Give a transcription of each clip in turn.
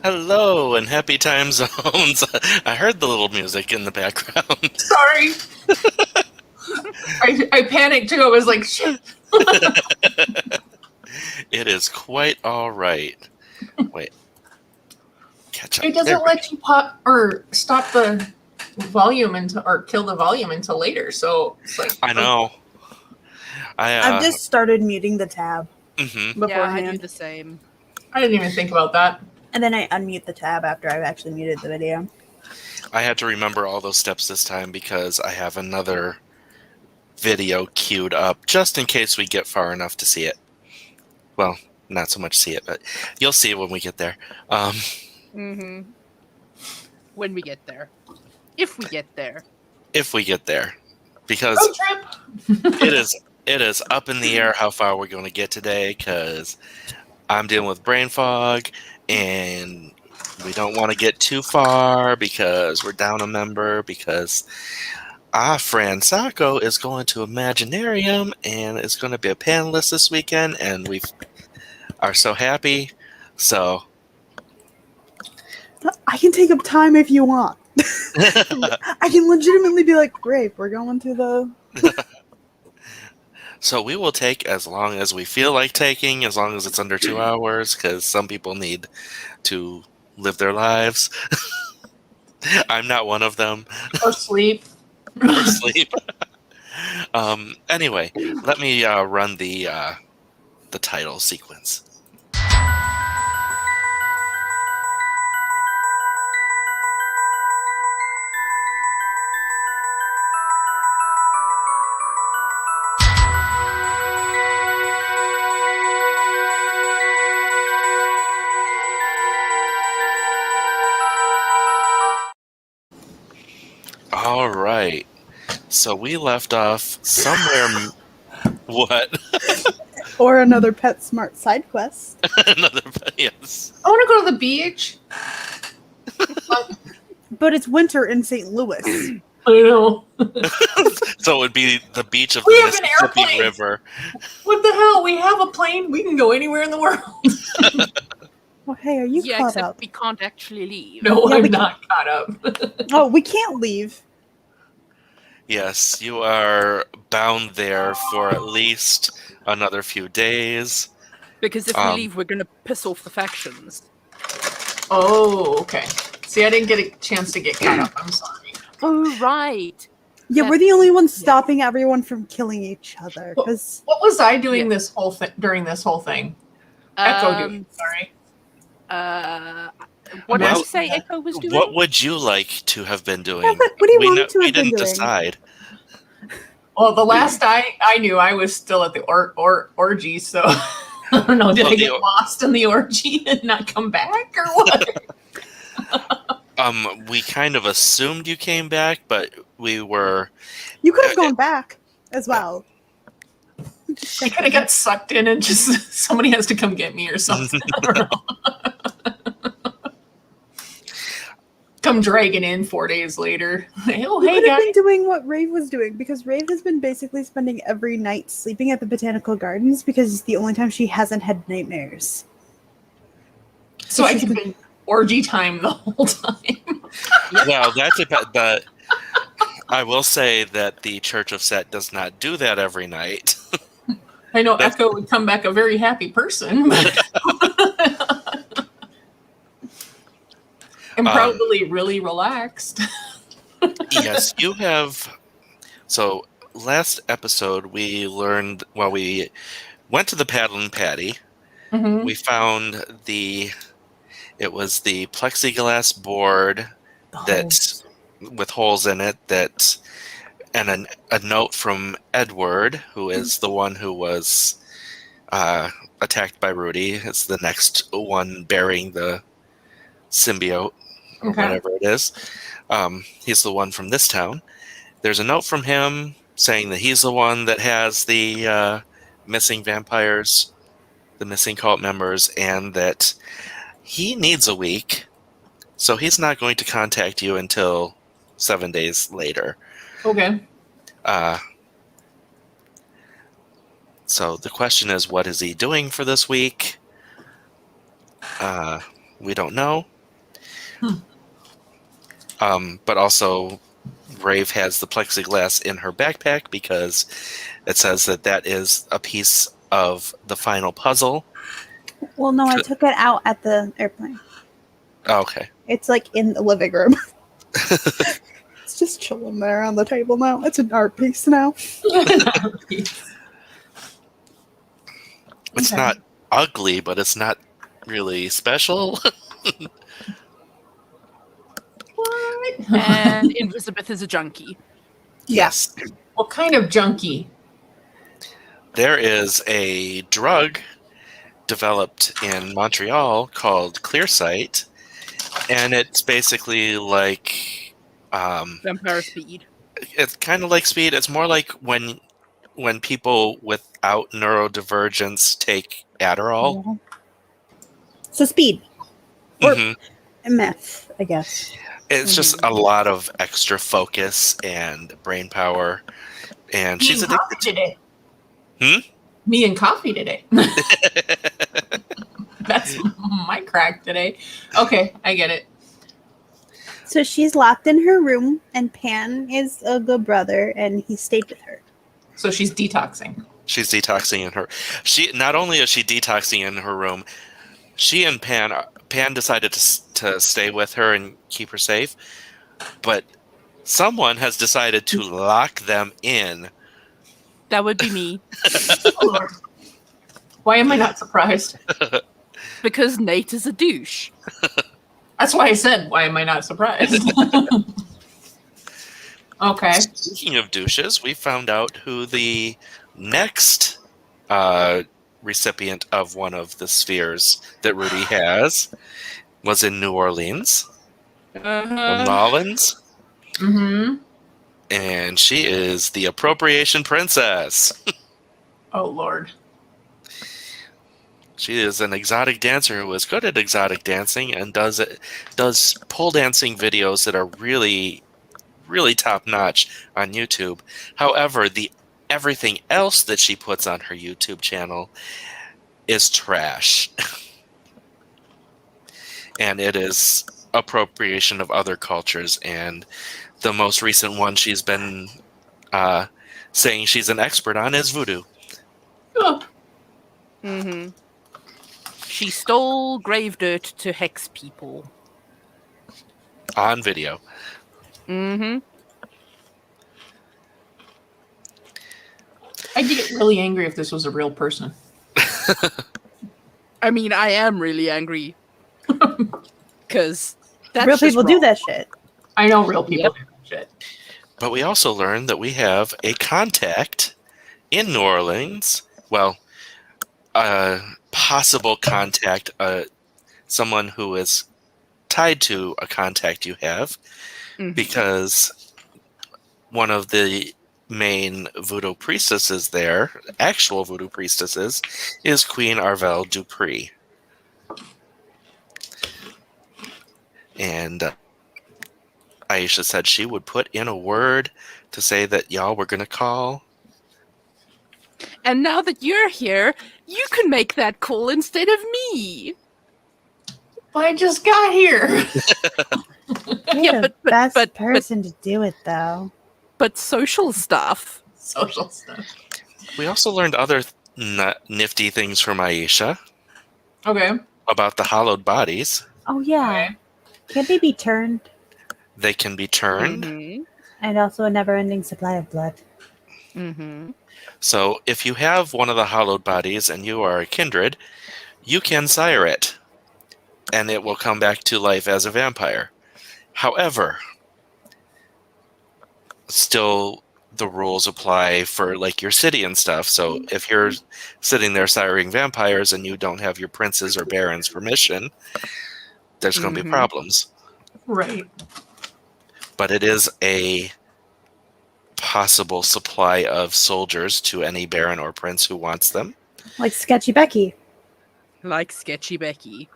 Hello and happy time zones. I heard the little music in the background. Sorry. I panicked too. I was like, shit. It is quite all right. Wait. Catch up. It doesn't let you pop or stop the volume or kill the volume until later. So it's like, I know. I've just started muting the tab beforehand. Yeah, I do the same. I didn't even think about that. And then I unmute the tab after I've actually muted the video. I had to remember all those steps this time because I have another video queued up just in case we get far enough to see it. Well, not so much see it, but you'll see it when we get there. When we get there. If we get there. If we get there. Because it is up in the air how far we're going to get today because I'm dealing with brain fog and we don't want to get too far because we're down a member because our friend Sako is going to Imaginarium and is going to be a panelist this weekend and we are so happy. So I can take up time if you want. I can legitimately be like, Rave, we're going to the... So we will take as long as we feel like taking, as long as it's under 2 hours, because some people need to live their lives. I'm not one of them. Or sleep. Or sleep. Anyway, let me run the title sequence. All right. So we left off somewhere. What? Or another Pet Smart side quest. Another, yes. I want to go to the beach. But it's winter in St. Louis. I know. So it would be the beach of We the have an Mississippi airplane. River. What the hell? We have a plane. We can go anywhere in the world. Well, hey, are you Yeah, caught except up? we can't actually leave. No, Yeah, I'm we not caught up. Oh, we can't leave. Yes, you are bound there for at least another few days. Because if we leave, we're going to piss off the factions. Oh, okay. See, I didn't get a chance to get caught up. I'm sorry. Oh, right. Yeah, we're the only ones stopping everyone from killing each other. Because What was I doing this whole during this whole thing? Echo doing. Sorry. What did you say Echo was doing? What would you like to have been doing? What do you want to we have been didn't doing? decide. Well, the last I knew, I was still at the orgy, so I don't know. Did I get lost in the orgy and not come back, or what? We kind of assumed you came back, but we were... You could have gone back as well. I could have got sucked in and just somebody has to come get me or something. I don't know. Come dragging in 4 days later. Oh, You hey could have guys. been doing what Rave was doing, because Rave has been basically spending every night sleeping at the Botanical Gardens because it's the only time she hasn't had nightmares. So I could have been orgy time the whole time. Well, that's about... But I will say that the Church of Set does not do that every night. I know Echo would come back a very happy person, but and probably really relaxed. Yes, you have. So last episode we learned, well, we went to the Paddlin' Patty. Mm-hmm. We found it was the plexiglass board with holes in it and a note from Edward, who is the one who was attacked by Rudy. It's the next one bearing the symbiote, or whatever it is. He's the one from this town. There's a note from him saying that he's the one that has the missing vampires, the missing cult members, and that he needs a week, so he's not going to contact you until 7 days later. Okay. So the question is, what is he doing for this week? We don't know. Hmm. But also, Rave has the plexiglass in her backpack because it says that is a piece of the final puzzle. Well, no, I took it out at the airplane. Oh, okay. It's like in the living room. It's just chilling there on the table now. It's an art piece now. It's not ugly, but it's not really special. What? And Elizabeth is a junkie. Yes. What kind of junkie? There is a drug developed in Montreal called Clearsight, and it's basically like Vampire speed. it's kind of like speed. It's more like when people without neurodivergence take Adderall. Yeah. So speed. Or Mhm. meth, I guess. It's just a lot of extra focus and brain power, and she's Me and Coffee addicted. today. Me and Coffee today. That's my crack today. Okay, I get it. So she's locked in her room, and Pan is a good brother, and he stayed with her. So she's detoxing. She's detoxing in her. She not only is she detoxing in her room, she and Pan decided to stay with her and keep her safe, but someone has decided to lock them in. That would be me. Oh, Lord. Why am I not surprised? Because Nate is a douche. That's why I said, why am I not surprised? Okay. Speaking of douches, we found out who the next recipient of one of the spheres that Rudy has was in New Orleans. Mullins. Mm-hmm. And she is the appropriation princess. Oh, Lord. She is an exotic dancer who is good at exotic dancing and does pole dancing videos that are really, really top notch on YouTube. However, everything else that she puts on her YouTube channel is trash. And it is appropriation of other cultures. And the most recent one she's been saying she's an expert on is voodoo. Oh. Mm-hmm. She stole grave dirt to hex people. On video. Mm-hmm. I'd get really angry if this was a real person. I mean, I am really angry. Because that's Real just people do wrong. that shit. I know real people do that shit. But we also learned that we have a contact in New Orleans. Well, a possible contact, someone who is tied to a contact you have, because one of the main voodoo priestesses there, actual voodoo priestesses, is Queen Arvelle Dupree. And Aisha said she would put in a word to say that y'all were going to call. And now that you're here, you can make that call instead of me. I just got here. You're Yeah, the but- best person to do it, though. But social stuff. Social stuff. We also learned other nifty things from Aisha Okay. about the hollowed bodies. Oh, yeah. Okay. Can they be turned? They can be turned. Mm-hmm. And also a never-ending supply of blood. Mm-hmm. So if you have one of the hollowed bodies and you are a kindred, you can sire it, and it will come back to life as a vampire. However, still the rules apply for like your city and stuff. So if you're sitting there siring vampires and you don't have your prince's or baron's permission, there's going to be problems. Right. But it is a possible supply of soldiers to any baron or prince who wants them. Like Sketchy Becky. Like Sketchy Becky.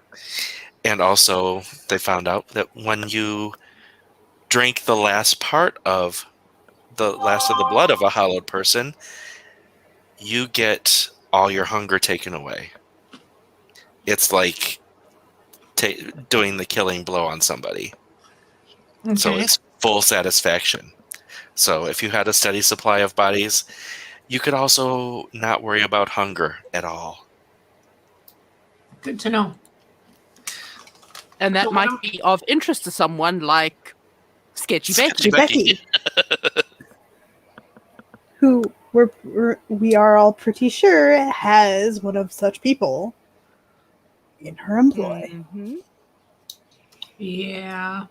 And also, they found out that when you drink the last part of the last of the blood of a hallowed person, you get all your hunger taken away. It's like doing the killing blow on somebody. Okay. So it's full satisfaction. So if you had a steady supply of bodies, you could also not worry about hunger at all. Good to know. And that So might be of interest to someone like Sketchy Becky. Becky. Who we are all pretty sure has one of such people in her employ. Mm-hmm. Yeah.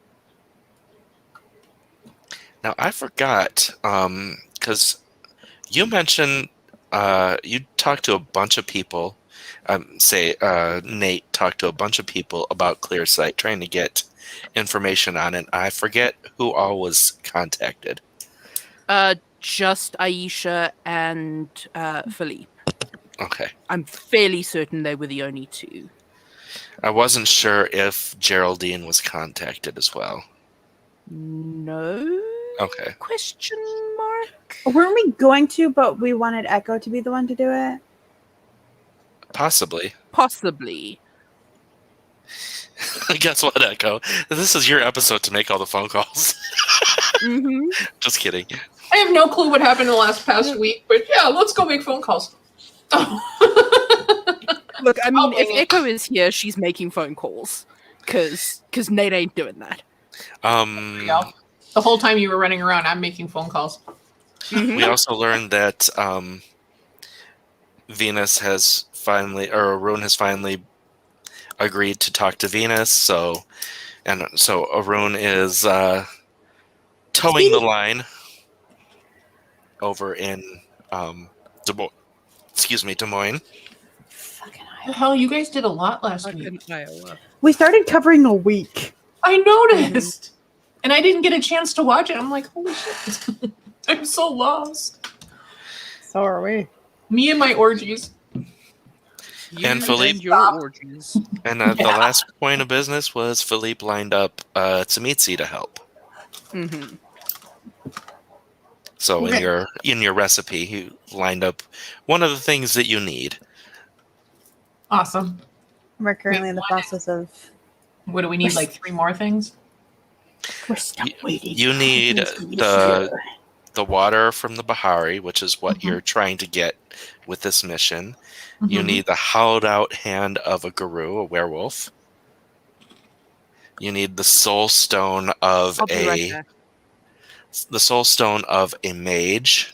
Now I forgot, because you mentioned you talked to a bunch of people. Nate talked to a bunch of people about Clearsight, trying to get information on it. I forget who all was contacted. Just Aisha and Philippe. Okay. I'm fairly certain they were the only two. I wasn't sure if Geraldine was contacted as well. No? Okay. Question mark? Weren't we going to, but we wanted Echo to be the one to do it? Possibly. Possibly. Guess what, Echo? This is your episode to make all the phone calls. Mm-hmm. Just kidding. I have no clue what happened in the last past week, but yeah, let's go make phone calls. Look, I mean, if wing it. Echo is here, she's making phone calls. Because Nate ain't doing that. Yeah. The whole time you were running around, I'm making phone calls. We also learned that Venus has finally, or Arun has finally agreed to talk to Venus. So Arun is towing the line over in Des Moines. Fucking The hell, you guys did a lot last Like week. in Iowa. We started covering a week. I noticed. And I didn't get a chance to watch it. I'm like, holy shit. I'm so lost. So are we. Me and my orgies. You And Philippe- your orgies. And the last point of business was Philippe lined up Tsumitsi to help. Mm-hmm. So Okay. in your recipe, he lined up one of the things that you need. Awesome. We're currently in the process of. What do we need? Like 3 more things? We're still waiting. You need the water from the Bahari, which is what you're trying to get with this mission. You Mhm. need the hollowed out hand of a guru, a werewolf. You need the soul stone of I'll be right back. the soul stone of a mage.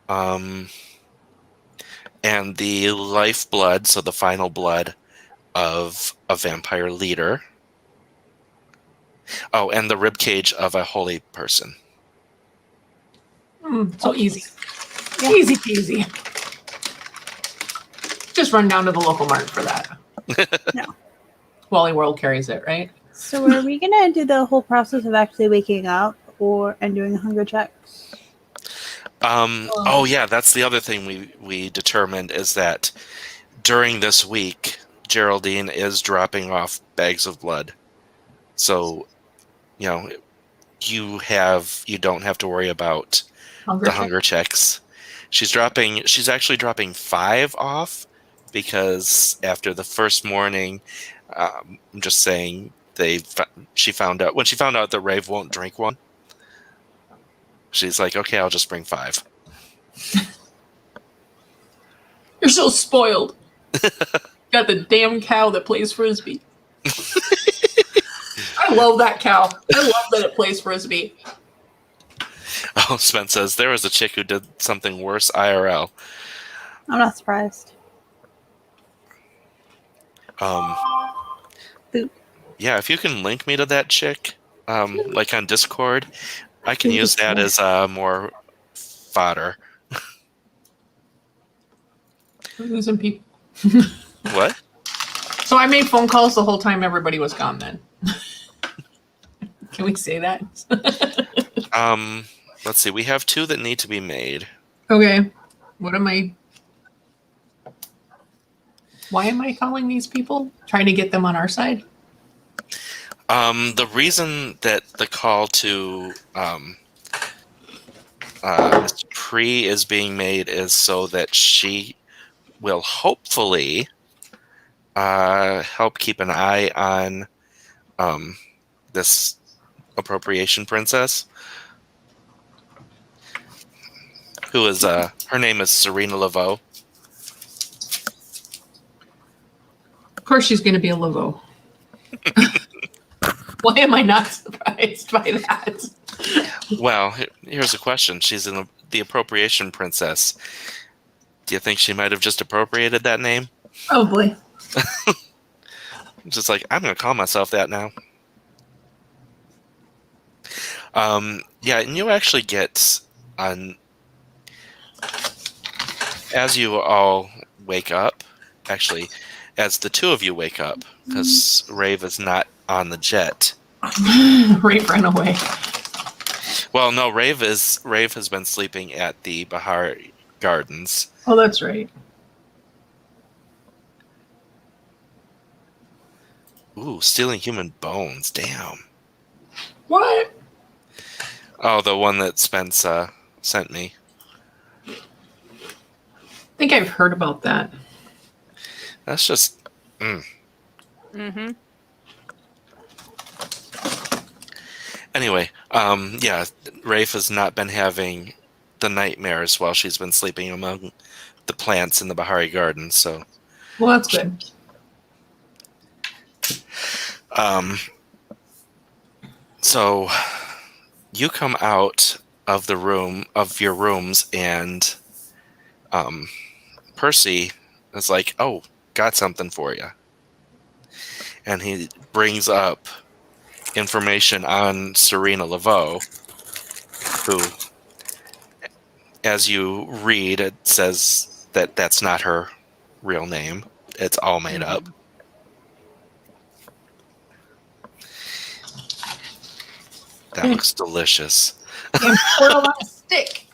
And the lifeblood, so the final blood of a vampire leader. Oh, and the ribcage of a holy person. So easy. Easy peasy. Just run down to the local mart for that. No. Wally World carries it, right? So are we gonna do the whole process of actually waking up and doing hunger checks? Oh yeah, that's the other thing we determined is that during this week, Geraldine is dropping off bags of blood. So, you don't have to worry about the hunger checks. She's actually dropping 5 off because after the first morning, I'm just saying she found out that Rave won't drink one. She's like, okay, I'll just bring 5. You're so spoiled. Got the damn cow that plays frisbee. I love that cow. I love that it plays frisbee. Oh, Spence says there was a chick who did something worse IRL. I'm not surprised. Boop. Yeah, if you can link me to that chick, like on Discord, I can use that as more fodder. We're losing people. What? So I made phone calls the whole time everybody was gone then. Can we say that? Let's see. We have 2 that need to be made. Okay. Why am I calling these people? Trying to get them on our side? The reason that the call to Ms. Tree is being made is so that she will hopefully help keep an eye on this appropriation princess, who is her name is Serena Laveau. Of course, she's going to be a Laveau. Why am I not surprised by that? Well, here's a question. She's the appropriation princess. Do you think she might have just appropriated that name? Probably. Just like, I'm going to call myself that now. Yeah, and you actually get on as you all wake up. Actually, as the two of you wake up, because Rave is not on the jet. Rave ran away. Well, no, Rave has been sleeping at the Bahar Gardens. Oh, that's right. Ooh, stealing human bones. Damn. What? Oh, the one that Spence sent me. I think I've heard about that. That's just... Mm-hmm. Anyway, yeah, Rafe has not been having the nightmares while she's been sleeping among the plants in the Bahari Garden, so... Well, that's good. So you come out of your rooms, and Percy is like, "Oh, got something for you," and he brings up information on Serena Laveau, who, as you read, it says that that's not her real name. It's all made up. That looks delicious. And squirrel on a stick.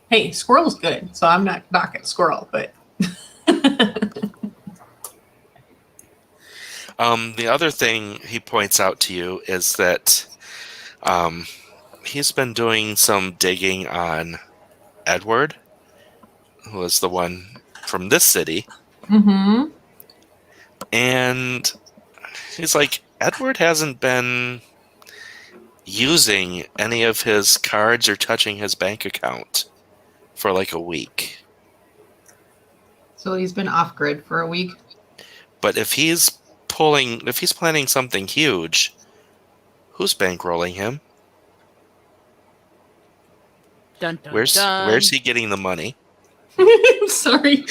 Hey, squirrel's good, so I'm not knocking squirrel, but the other thing he points out to you is that he's been doing some digging on Edward, who is the one from this city. mm-hmm. And he's like, Edward hasn't been using any of his cards or touching his bank account for like a week. So he's been off grid for a week. But if he's planning something huge, who's bankrolling him? Dun, dun, Where's he getting the money? I'm sorry.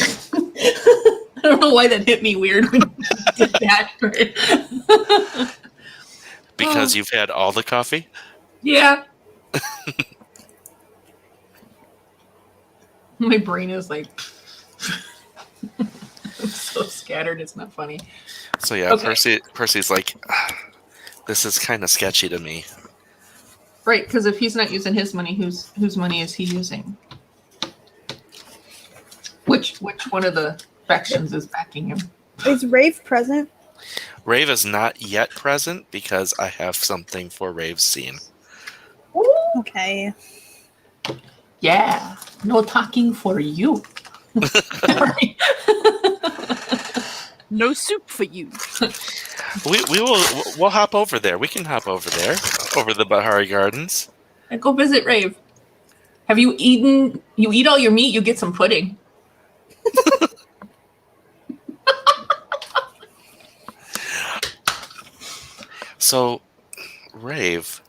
I don't know why that hit me weird when you did that. Because you've had all the coffee? Yeah. My brain is like I'm so scattered, it's not funny. So yeah, Okay. Percy's like, this is kind of sketchy to me. Right, because if he's not using his money, whose money is he using? Which one of the factions is backing him? Is Rave present? Rave is not yet present because I have something for Rave's scene. Okay. Yeah, no talking for you. No soup for you. We'll hop over there. We can hop over there, over the Bahari Gardens. And go visit Rave. Have you eaten? You eat all your meat, you get some pudding. So, Rave,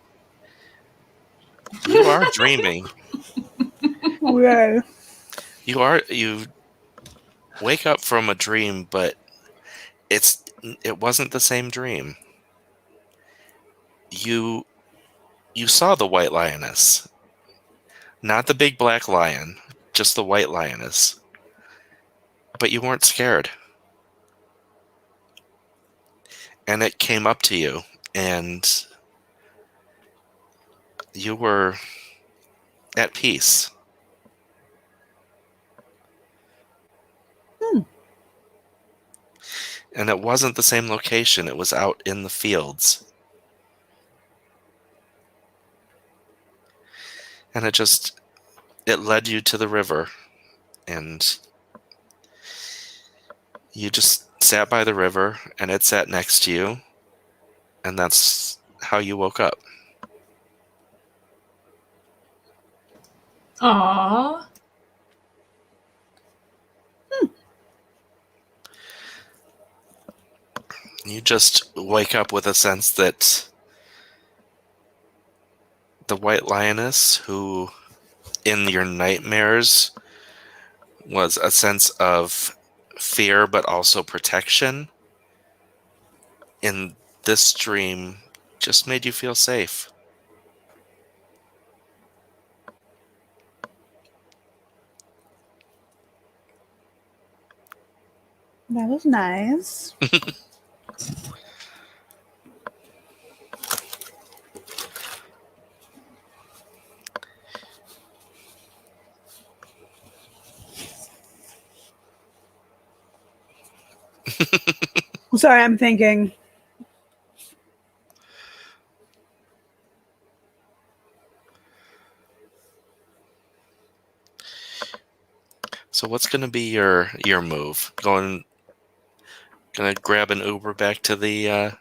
you are dreaming. Okay. You wake up from a dream, but it wasn't the same dream. You saw the white lioness. Not the big black lion, just the white lioness. But you weren't scared. And it came up to you, and you were at peace. And it wasn't the same location. It was out in the fields. And it led you to the river. And You just sat by the river, and it sat next to you, and that's how you woke up. Aww. You just wake up with a sense that the white lioness, who in your nightmares was a sense of fear but also protection, in this dream just made you feel safe. That was nice. Sorry, I'm thinking. So what's going to be your move? Gonna grab an Uber back to the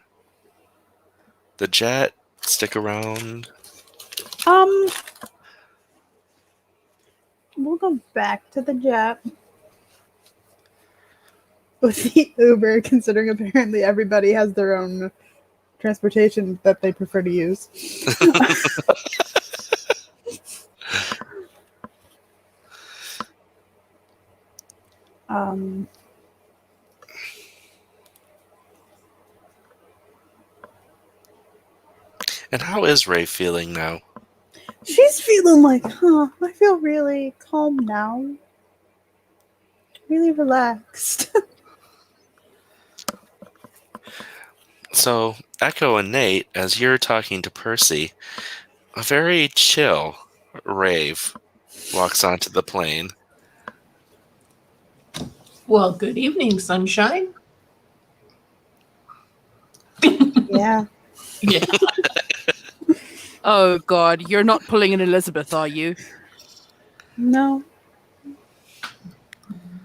jet? Stick around? We'll go back to the jet with the Uber, considering apparently everybody has their own transportation that they prefer to use. And how is Rave feeling now? She's feeling like, I feel really calm now. Really relaxed. So, Echo and Nate, as you're talking to Percy, a very chill Rave walks onto the plane. Well, good evening, sunshine. Yeah. Yeah. Oh God, you're not pulling an Elizabeth, are you? No.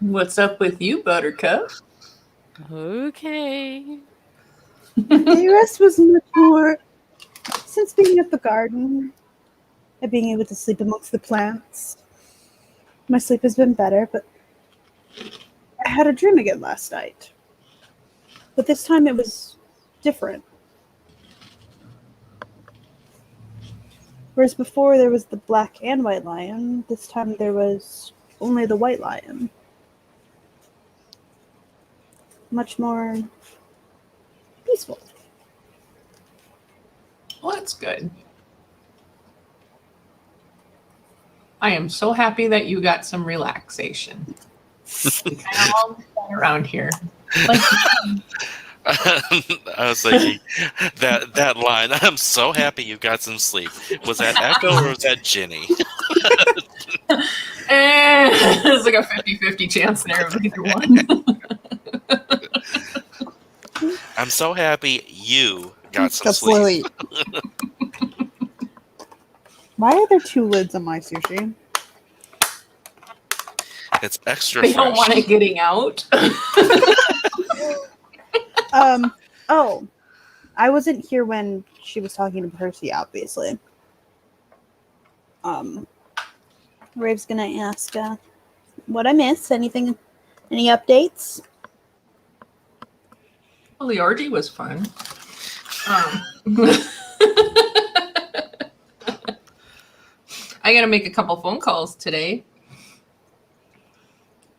What's up with you, Buttercup? Okay. The rest was much more since being at the garden and being able to sleep amongst the plants. My sleep has been better, but I had a dream again last night. But this time it was different. Whereas before there was the black and white lion, this time there was only the white lion. Much more peaceful. Well, that's good. I am so happy that you got some relaxation. We kind of all do that around here. Like, I was thinking that line. I'm so happy you got some sleep. Was that Echo or was that Jinne? there's like a 50-50 chance there of either one. I'm so happy you got some sleep. Why are there 2 lids on my sushi? It's extra They fresh. don't want it getting out. Oh, I wasn't here when she was talking to Percy, obviously. Rave's gonna ask, what I missed? Anything, any updates? Well, the orgy was fun. I got to make a couple phone calls today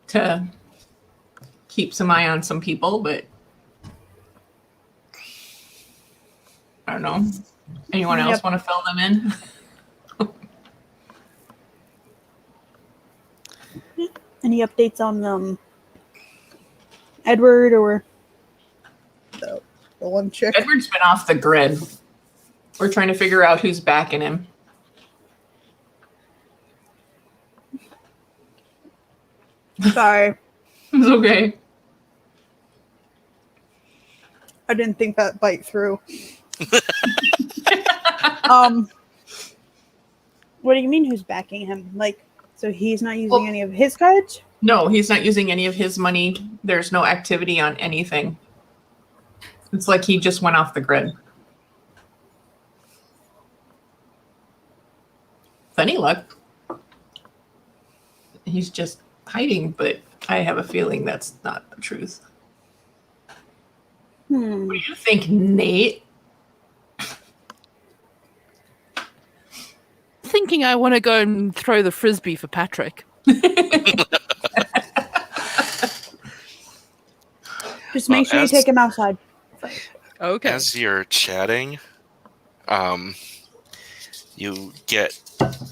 to keep some eye on some people, but I don't know. Anyone else want to fill them in? Any updates on Edward or the one chick? Edward's been off the grid. We're trying to figure out who's backing him. Sorry, It's okay. I didn't think that bite through. What do you mean who's backing him? Like, so he's not using any of his cards? No, he's not using any of his money. There's no activity on anything. It's like he just went off the grid. With any luck, he's just hiding, but I have a feeling that's not the truth. What do you think, Nate? Thinking I want to go and throw the frisbee for Patrick. Just make sure you take him outside. Okay. As you're chatting, you get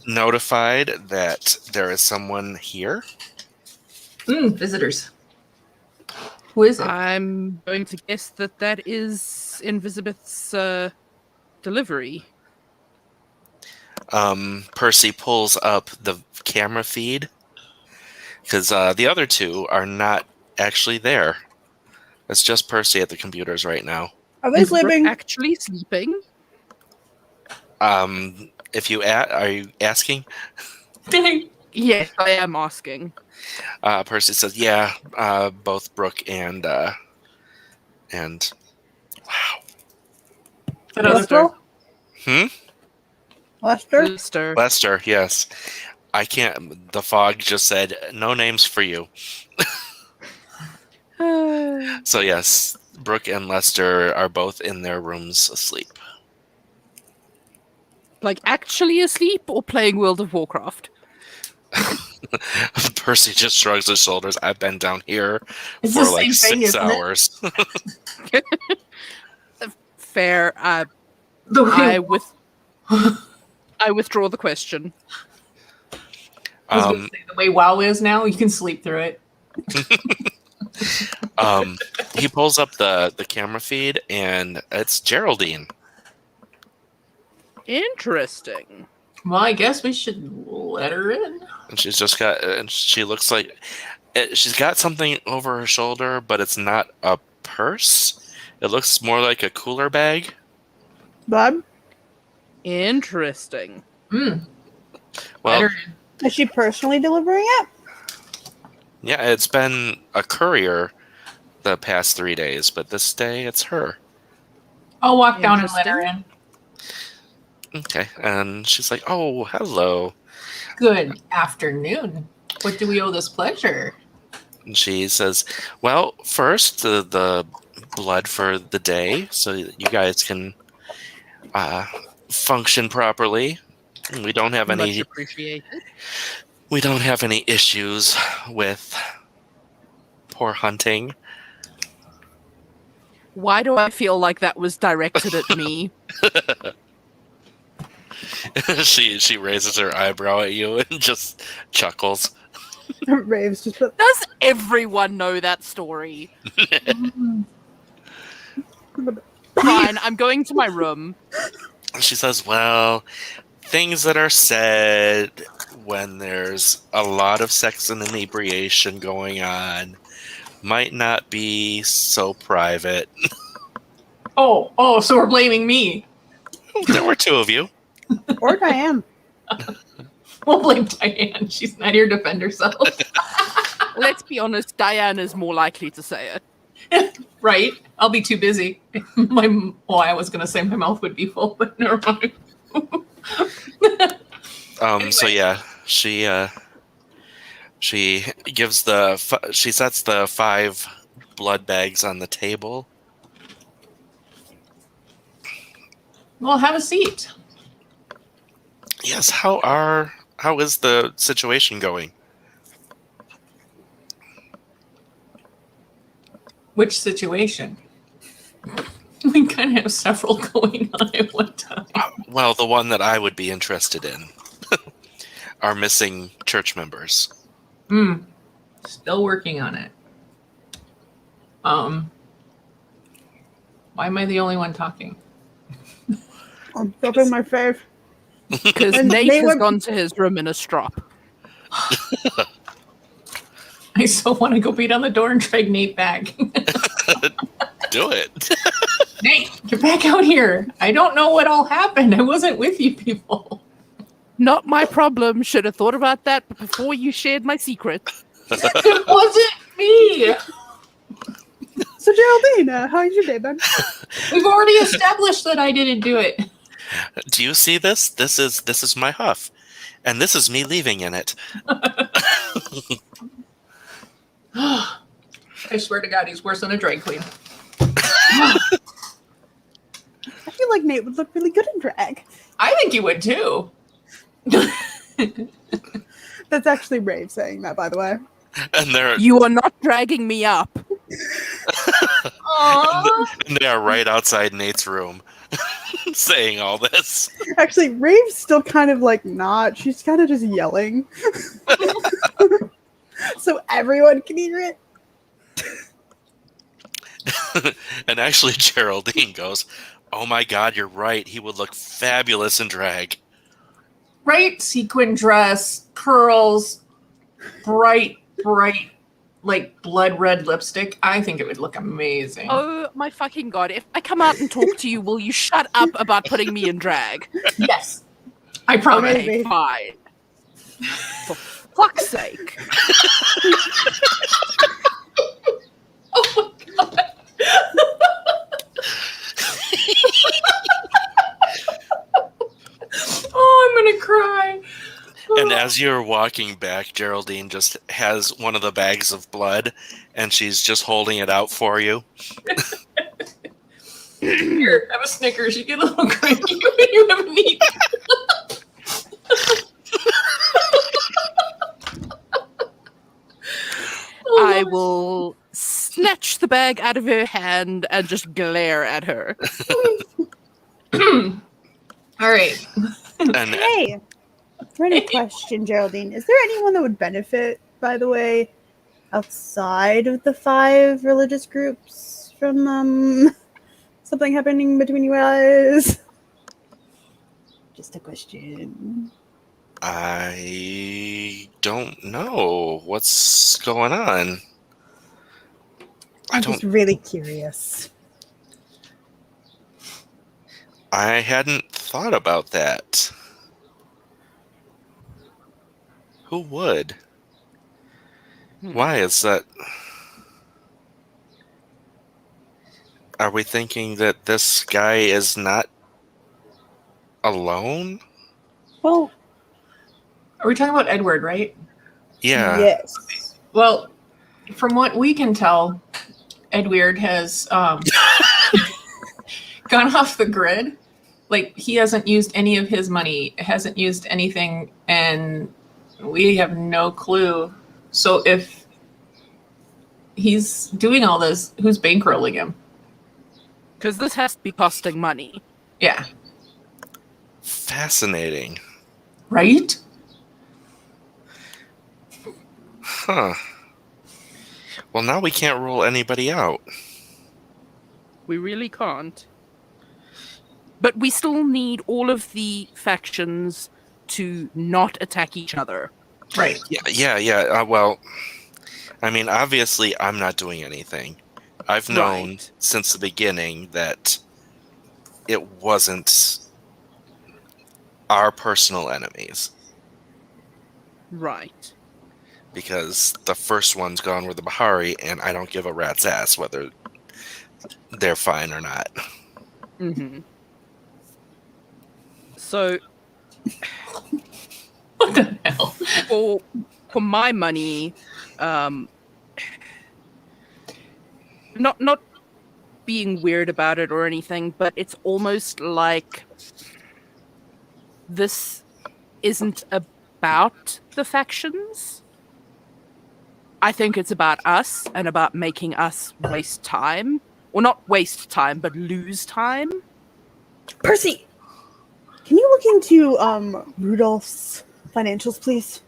notified that there is someone here. Visitors. Who is it? I'm going to guess that is Invisibeth's delivery. Percy pulls up the camera feed because the other two are not actually there. It's just Percy at the computers right now. Are they sleeping? Actually sleeping? If you are you asking? Yes, I am asking. Percy says, "Yeah, both Brooke and wow, That other door. Lester? Lester, yes. I can't. The fog just said no names for you. So yes, Brooke and Lester are both in their rooms asleep. Like actually asleep or playing World of Warcraft? Percy just shrugs his shoulders. I've been down here It's for the like same thing, 6 isn't it? hours. Fair. I withdraw the question. I was gonna say, the way WoW is now, you can sleep through it. He pulls up the camera feed, and it's Geraldine. Interesting. Well, I guess we should let her in. And she's just got, and she looks like she's got something over her shoulder, but it's not a purse. It looks more like a cooler bag. Bob? Interesting. Well, Is she personally delivering it? yeah, it's been a courier the past 3 days, but this day it's her. I'll walk down and let her in. Okay, and she's like, "Oh, hello." Good afternoon. What do we owe this pleasure? And she says, "Well, first the blood for the day, so that you guys can function properly. We don't have Much any. appreciated. We don't have any issues with poor hunting." Why do I feel like that was directed at me? She raises her eyebrow at you and just chuckles. Rave's just... Does everyone know that story? Fine, I'm going to my room. She says, "Well, things that are said when there's a lot of sex and inebriation going on might not be so private." Oh, so we're blaming me. There were 2 of you. Or Diane. We'll blame Diane. She's not here to defend herself. Let's be honest, Diane is more likely to say it. Right? I'll be too busy. I was going to say my mouth would be full, but never mind. So yeah, she gives she sets the 5 blood bags on the table. Well, have a seat. Yes, how is the situation going? Which situation? We kind of have several going on at one time. Well, the one that I would be interested in. Our missing church members. Still working on it. Why am I the only one talking? I'm dropping my fave. Because And Nate they has were- gone to his room in a strop. I so want to go beat on the door and drag Nate back. Do it. Nate, get back out here. I don't know what all happened. I wasn't with you people. Not my problem. Should have thought about that before you shared my secret. It wasn't me. So Geraldine, how's your day been? We've already established that I didn't do it. Do you see this? This is my huff. And this is me leaving in it. I swear to God, he's worse than a drag queen. I feel like Nate would look really good in drag. I think you would too. That's actually Rave saying that, by the way. And You are not dragging me up. and they are right outside Nate's room saying all this. Actually, Rave's still kind of like not. She's kind of just yelling. So everyone can hear it. And actually Geraldine goes, "Oh my God, you're right. He would look fabulous in drag." Right? Sequin dress, curls, bright, like blood red lipstick. I think it would look amazing. Oh my fucking God. If I come out and talk to you, will you shut up about putting me in drag? Yes. I promise. Okay, fine. For fuck's sake. Oh my God. Oh, I'm gonna cry. And as you're walking back, Geraldine just has one of the bags of blood, and she's just holding it out for you. Here, have a Snickers. You get a little cranky when you have meat. I will snatch the bag out of her hand and just glare at her. All right. And Hey, random question, Geraldine. Is there anyone that would benefit, by the way, outside of the 5 religious groups from something happening between you guys? Just a question. I don't know what's going on. I'm just really curious. I hadn't thought about that. Who would? Why is that? Are we thinking that this guy is not alone? Well, Are we talking about Edward, right? Yeah. yes. Well, from what we can tell, Edward has gone off the grid. Like, he hasn't used any of his money, hasn't used anything, and we have no clue. So if he's doing all this, who's bankrolling him? Because this has to be costing money. Yeah. Fascinating. Right? Huh. Well, now we can't rule anybody out. We really can't. But we still need all of the factions to not attack each other. Right. Yeah. Well, I mean, obviously, I'm not doing anything. I've known Right. since the beginning that it wasn't our personal enemies. Right. Because the first one's gone with the Bahari, and I don't give a rat's ass whether they're fine or not. Mm-hmm. So, What the hell? for my money, not being weird about it or anything, but it's almost like this isn't about the factions. I think it's about us and about making us waste time. Or not waste time, but lose time. Percy, can you look into Rudolph's financials, please?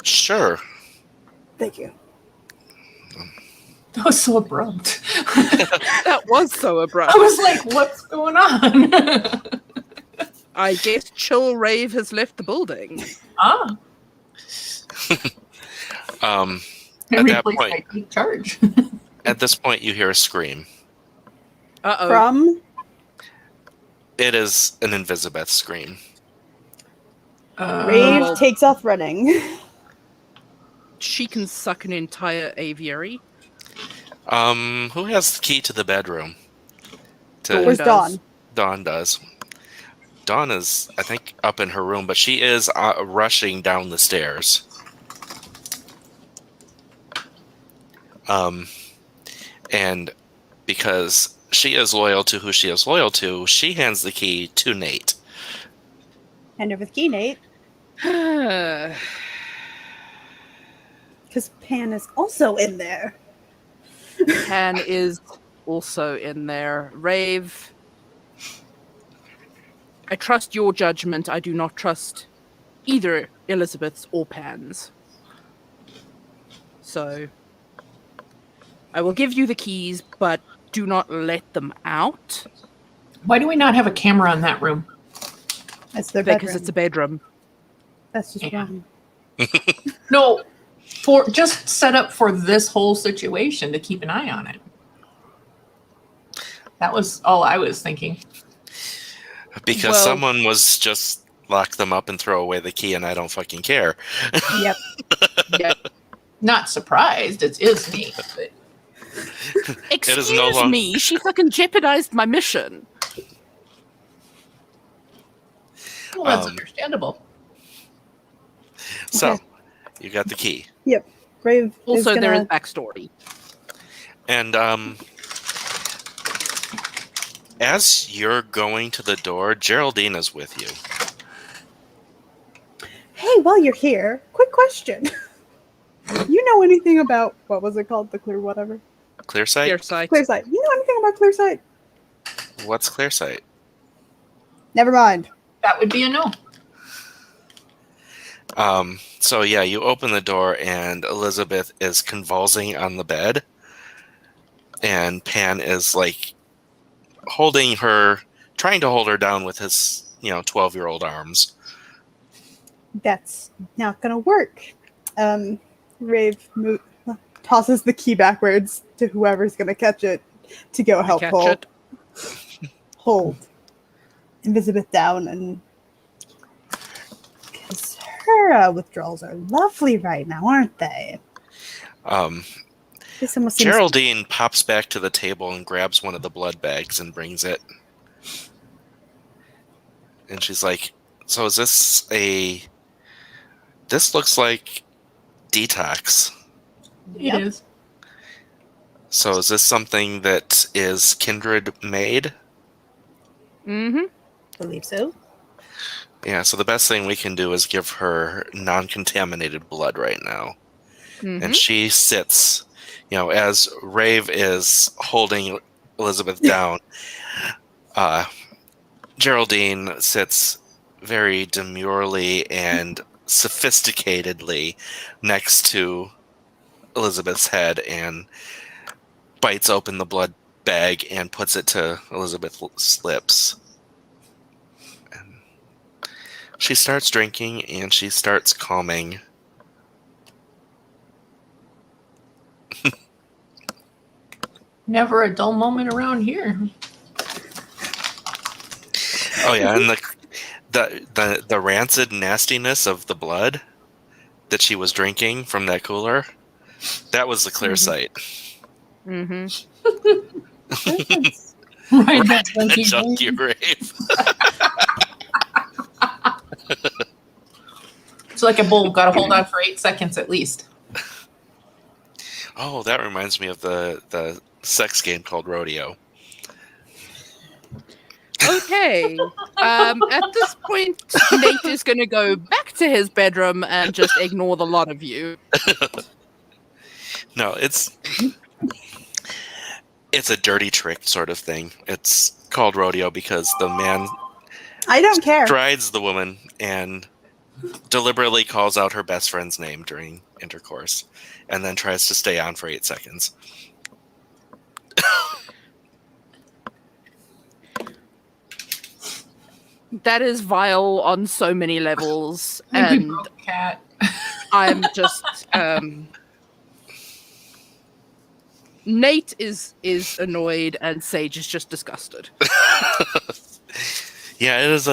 Sure. Thank you. That was so abrupt. That was so abrupt. I was like, what's going on? I guess Chill Rave has left the building. Ah. At And that replace point, my take charge. at this point, you hear a scream. Uh-oh. From? It is an Invisibeth scream. Rave takes off running. she can suck an entire aviary. Who has the key to the bedroom? Where's does. Dawn? Dawn does. Dawn is, I think, up in her room, but she is rushing down the stairs. And because she is loyal to who she is loyal to, she hands the key to Nate. Hand over the key, Nate. Because Pan is also in there. Pan is also in there. Rave, I trust your judgment. I do not trust either Elizabeth's or Pan's. So, I will give you the keys, but do not let them out. Why do we not have a camera in that room? That's their bedroom. Because it's a bedroom. That's just wrong. No, for just set up for this whole situation to keep an eye on it. That was all I was thinking. Because someone was just lock them up and throw away the key, and I don't fucking care. Yep. Yep. Not surprised. It is me. But Excuse me, she fucking jeopardized my mission. well, that's understandable. So, Okay. you got the key. Yep. Rave Also, is there is gonna... backstory. And as you're going to the door, Geraldine is with you. Hey, while you're here, quick question. You know anything about, what was it called? The clear whatever? Clear sight? Clear sight. Clear sight. You know anything about clear sight? What's clear sight? Never mind. That would be a no. So yeah, you open the door and Elizabeth is convulsing on the bed. And Pan is like holding her, trying to hold her down with his, 12-year-old arms. That's not gonna work. Rave tosses the key backwards to whoever's gonna catch it to go help hold Elizabeth down, and because her withdrawals are lovely right now, aren't they? This almost seems... Geraldine pops back to the table and grabs one of the blood bags and brings it. And she's like, so is this this looks like detox. It is. So is this something that is kindred made? Mm-hmm. Believe so. Yeah, so the best thing we can do is give her non-contaminated blood right now. Mm-hmm. And she sits, as Rave is holding Elizabeth down, Geraldine sits very demurely and sophisticatedly next to Elizabeth's head and bites open the blood bag and puts it to Elizabeth's lips. And she starts drinking and she starts calming. Never a dull moment around here. Oh yeah, and the rancid nastiness of the blood that she was drinking from that cooler, that was the clear sight. Mm-hmm. Right, Right in the junkie Rave. It's like a bull. Got to hold on for 8 seconds at least. Oh, that reminds me of the sex game called Rodeo. Okay. At this point, Nate is going to go back to his bedroom and just ignore the lot of you. No, it's a dirty trick sort of thing. It's called rodeo because the man I don't care. strides the woman and deliberately calls out her best friend's name during intercourse and then tries to stay on for 8 seconds. That is vile on so many levels, We and broke cat. I'm just Nate is annoyed and Sage is just disgusted. Yeah, it is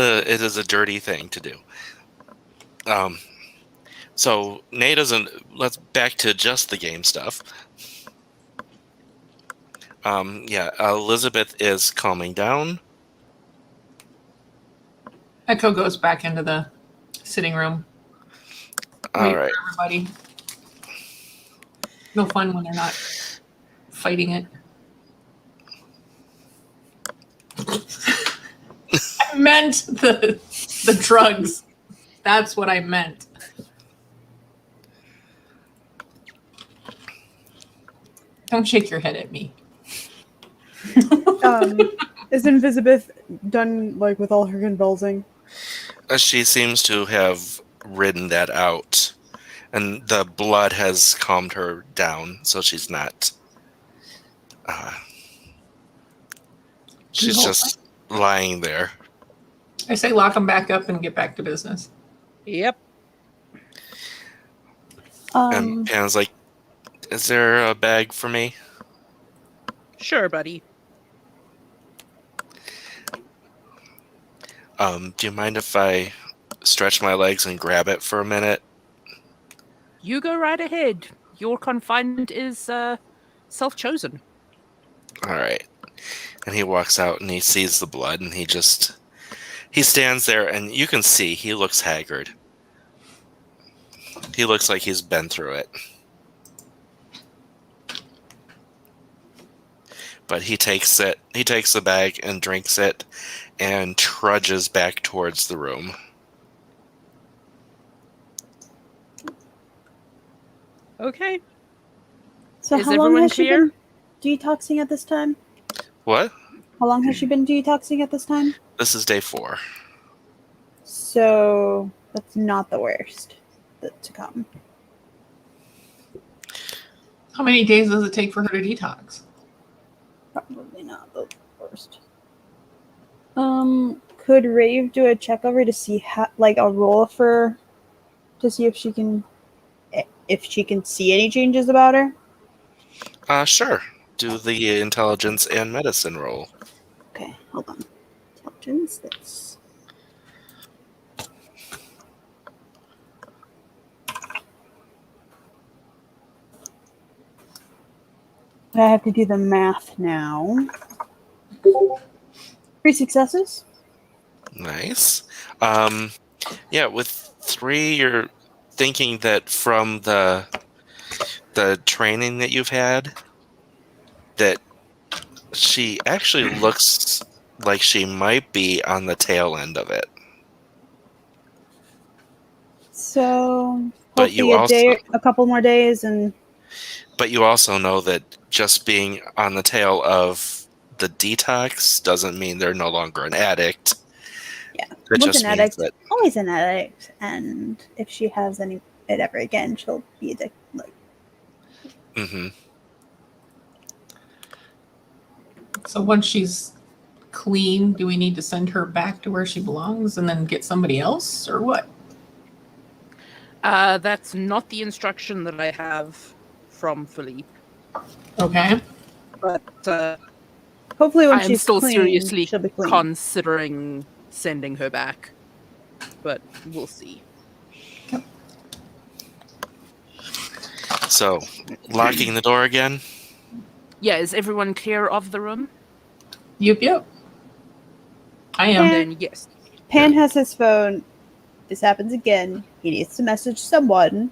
a dirty thing to do. So Nate doesn't. Let's back to just the game stuff. Yeah, Elizabeth is calming down. Echo goes back into the sitting room. All Wait right. for everybody. No fun when they're not fighting it. I meant the drugs. That's what I meant. Don't shake your head at me. Is Elizabeth done like with all her convulsing? She seems to have ridden that out, and the blood has calmed her down, so she's not. She's just lying there. I say lock them back up and get back to business. Yep. And Pam's like, "Is there a bag for me?" Sure, buddy. Do you mind if I stretch my legs and grab it for a minute? You go right ahead. Your confinement is self-chosen. All right. And he walks out and he sees the blood and he stands there and you can see he looks haggard. He looks like he's been through it. But he takes the bag and drinks it and trudges back towards the room. Okay. So Is how long everyone has she clear? been detoxing at this time? What? How long has she been detoxing at this time? This is day 4. So that's not the worst to come. How many days does it take for her to detox? Probably not the worst. Could Rave do a check over to see like a roll for to see if she can see any changes about her? Sure. Do the intelligence and medicine roll. Okay, hold on. Intelligence. That's I have to do the math now. 3 successes. Nice. Yeah, with 3, you're thinking that from the training that you've had, that she actually looks like she might be on the tail end of it. So But you hopefully a couple more days, and but you also know that just being on the tail of the detox doesn't mean they're no longer an addict. yeah, It once just an means addict, that always an addict, and if she has it ever again, she'll be addicted. Like, mhm. So once she's clean, do we need to send her back to where she belongs and then get somebody else, or what? That's not the instruction that I have from Philippe. Okay. But hopefully, when I am she's still clean, seriously she'll be clean. considering sending her back. But we'll see. So, locking the door again? Yeah, is everyone clear of the room? Yep. I am. Yeah. Then yes. Pan has his phone. This happens again. He needs to message someone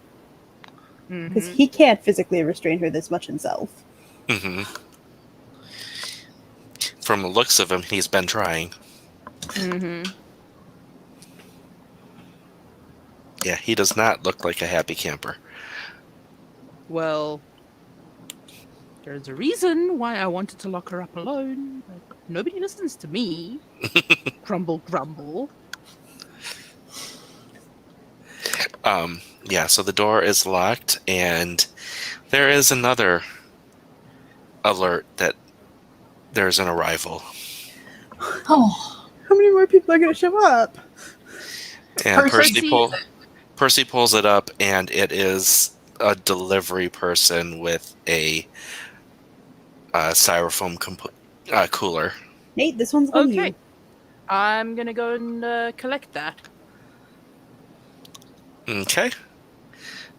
because he can't physically restrain her this much himself. Mm-hmm. From the looks of him, he's been trying. Mm-hmm. Yeah, he does not look like a happy camper. Well, there's a reason why I wanted to lock her up alone, but nobody listens to me. Grumble, grumble. Yeah, so the door is locked, and there is another alert that there's an arrival. Oh, How many more people are going to show up? And Percy Percy pulls it up, and it is a delivery person with a styrofoam cooler. Nate, this one's on Okay. you. I'm gonna go and collect that. Okay.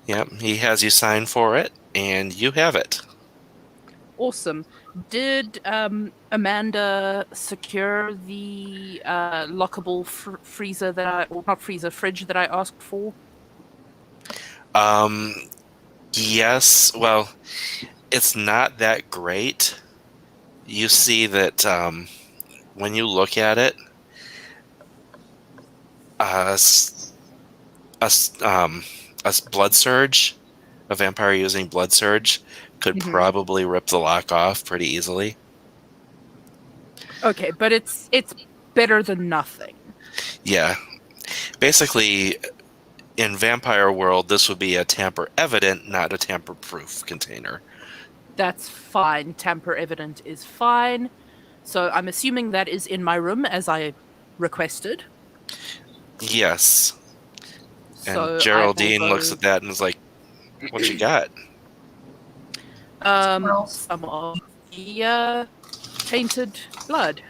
Yep, he has you sign for it, and you have it. Awesome. Did Amanda secure the lockable freezer fridge that I asked for? Yes. Well, it's not that great. You see that when you look at it, a blood surge, a vampire using blood surge, could probably rip the lock off pretty easily. Okay, but it's better than nothing. Yeah. Basically, in vampire world, this would be a tamper evident, not a tamper proof container. That's fine. Tamper evident is fine. So I'm assuming that is in my room as I requested. Yes. So And Geraldine looks at that and is like, "What you got?" Some of the tainted blood.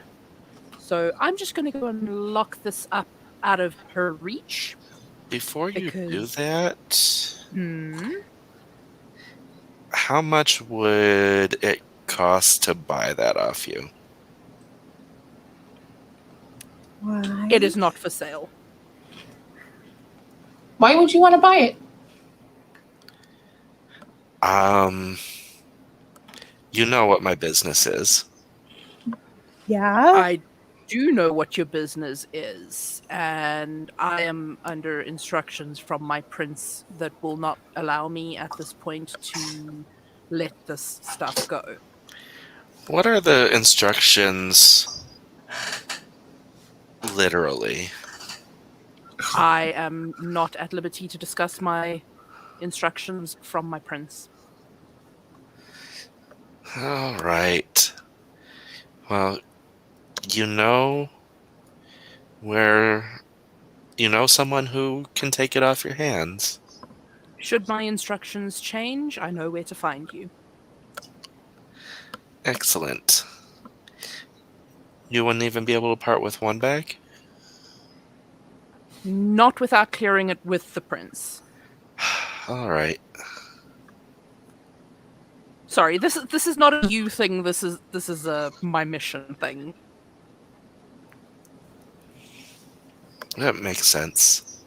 So I'm just going to go and lock this up out of her reach. Before you do that, how much would it cost to buy that off you? Why? It is not for sale. Why would you want to buy it? You know what my business is. Yeah? I do know what your business is, and I am under instructions from my prince that will not allow me at this point to let this stuff go. What are the instructions literally? I am not at liberty to discuss my instructions from my prince. All right. Well, you know someone who can take it off your hands. Should my instructions change, I know where to find you. Excellent. You wouldn't even be able to part with one bag? Not without clearing it with the prince. All right. Sorry, this is not a you thing. This is a my mission thing. That makes sense.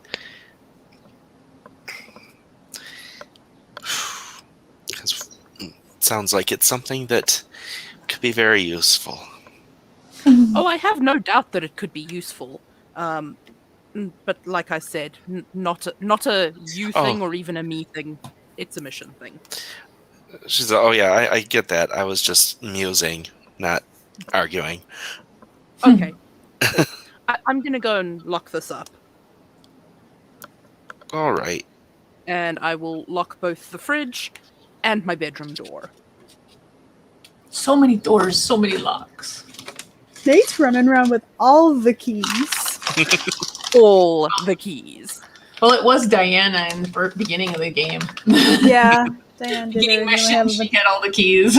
Because it sounds like it's something that could be very useful. Oh, I have no doubt that it could be useful. But like I said, not a you thing or even a me thing. It's a mission thing. She's like, "Oh yeah, I get that. I was just musing, not arguing." Okay. I'm gonna go and lock this up. All right. And I will lock both the fridge and my bedroom door. So many doors, so many locks. Nate's running around with all the keys. All the keys. Well, it was Diana in the beginning of the game. Yeah, Diane did Beginning it. mission, she had all the keys.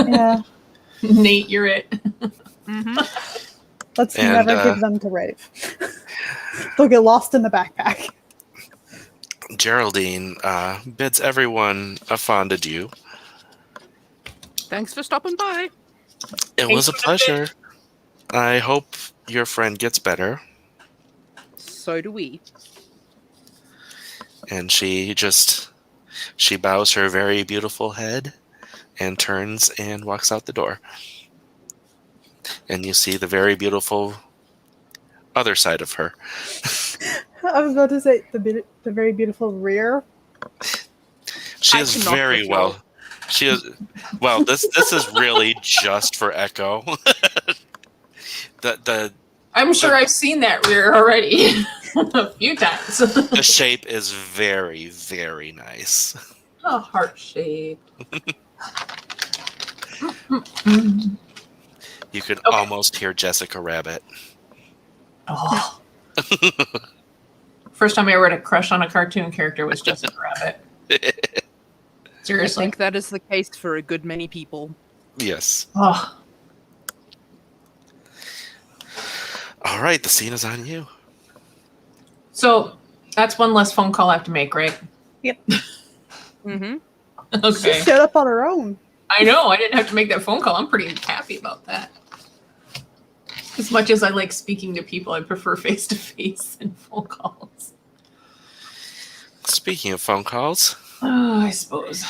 Yeah. Nate, you're it. Let's never give them to Rave. They'll get lost in the backpack. Geraldine bids everyone a fond adieu. Thanks for stopping by. It was a pleasure. I hope your friend gets better. So do we. And she bows her very beautiful head and turns and walks out the door. And you see the very beautiful other side of her. I was about to say the very beautiful rear. She is very well. She is well. This is really just for Echo. I'm sure I've seen that rear already a few times. The shape is very, very nice. Oh, heart shape. You could almost hear Jessica Rabbit. Oh. First time I ever had a crush on a cartoon character was Jessica Rabbit. Seriously. I think that is the case for a good many people. Yes. Oh. All right, the scene is on you. So that's one less phone call I have to make, right? Yep. Mm-hmm. She Okay. showed up on her own. I know. I didn't have to make that phone call. I'm pretty happy about that. As much as I like speaking to people, I prefer face-to-face and phone calls. Speaking of phone calls, Oh, I suppose.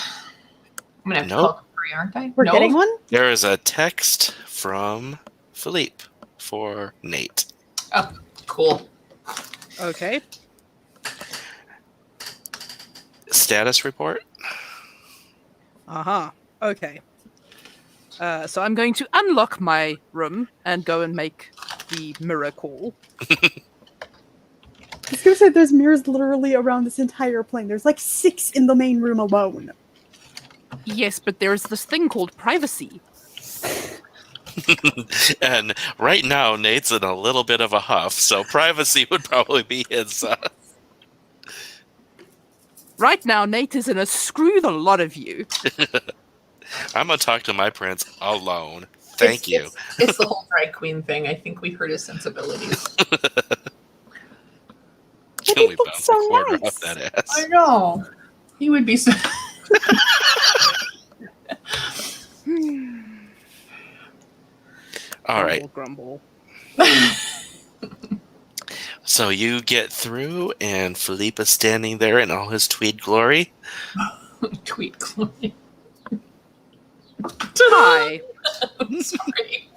I'm going to have to call Coterie, aren't I? We're getting one? there is a text from Philippe for Nate. Oh, cool. Okay. Status report? Uh-huh. Okay. So I'm going to unlock my room and go and make the mirror call. I was going to say there's mirrors literally around this entire plane. There's like 6 in the main room alone. Yes, but there's this thing called privacy. And right now, Nate's in a little bit of a huff, so privacy would probably be his. Right now, Nate is in a screw the lot of you. I'm going to talk to my prince alone. Thank you. It's the whole drag queen thing. I think we hurt his sensibilities. Can we that's bounce so a quarter nice. off that ass? I know. He would be so... All right. Grumble. So you get through, and Philippe is standing there in all his tweed glory. Tweet Chloe. Hi. Sorry.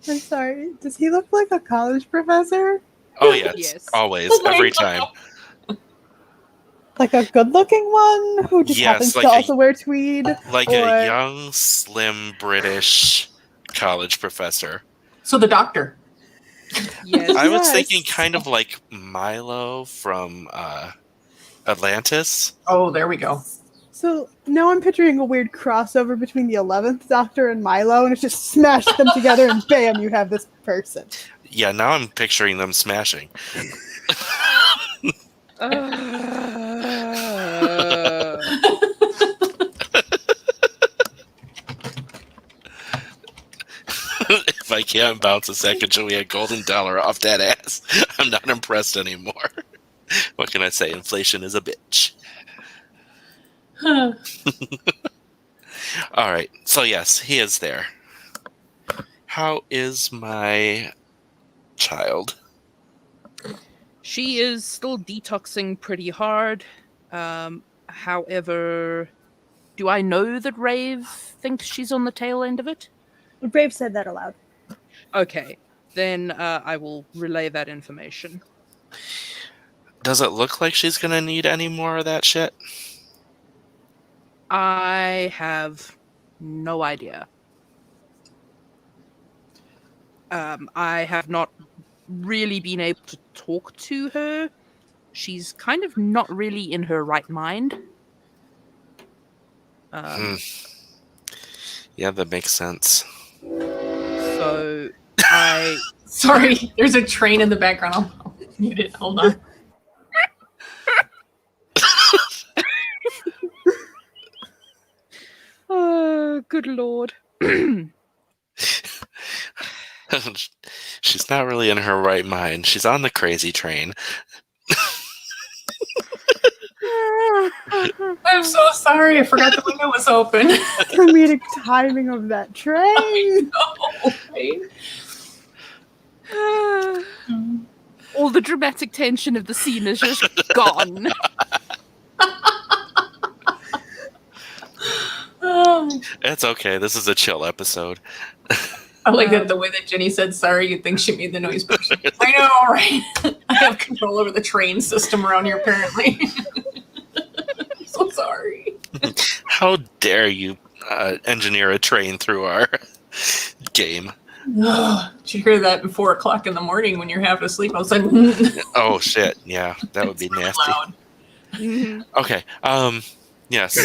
I'm sorry. Does he look like a college professor? Oh, yes. Yes. Always. Oh my Every God. time. Like a good-looking one who just Yes, happens like to a- also wear tweed? Like Or- a young, slim British college professor. So the doctor. Yes. I was Yes. thinking kind of like Milo from Atlantis. Oh, there we go. So now I'm picturing a weird crossover between the 11th Doctor and Milo, and it's just smashed them together, and bam, you have this person. Yeah, now I'm picturing them smashing. If I can't bounce a second Joey golden dollar off that ass, I'm not impressed anymore. What can I say? Inflation is a bitch. All right. So yes, he is there. How is my child? She is still detoxing pretty hard. However, do I know that Rave thinks she's on the tail end of it? Rave said that aloud. Okay, then I will relay that information. Does it look like she's gonna need any more of that shit? I have no idea. I have not really been able to talk to her. She's kind of not really in her right mind. Yeah, that makes sense. So I... Sorry, there's a train in the background. I'll mute it. Hold on. Oh, good lord. She's not really in her right mind. She's on the crazy train. I'm so sorry. I forgot the window was open. Comedic timing of that train. Oh, right? All the dramatic tension of the scene is just gone. Oh. It's okay. This is a chill episode. I like that the way that Jenny said sorry, you'd think she made the noise person. I know, right? I have control over the train system around here, apparently. I'm so sorry. How dare you engineer a train through our game? Did you hear that at 4 o'clock in the morning when you're half asleep? I was like, it's Oh shit! Yeah, that would be really nasty. loud. Okay. Yes.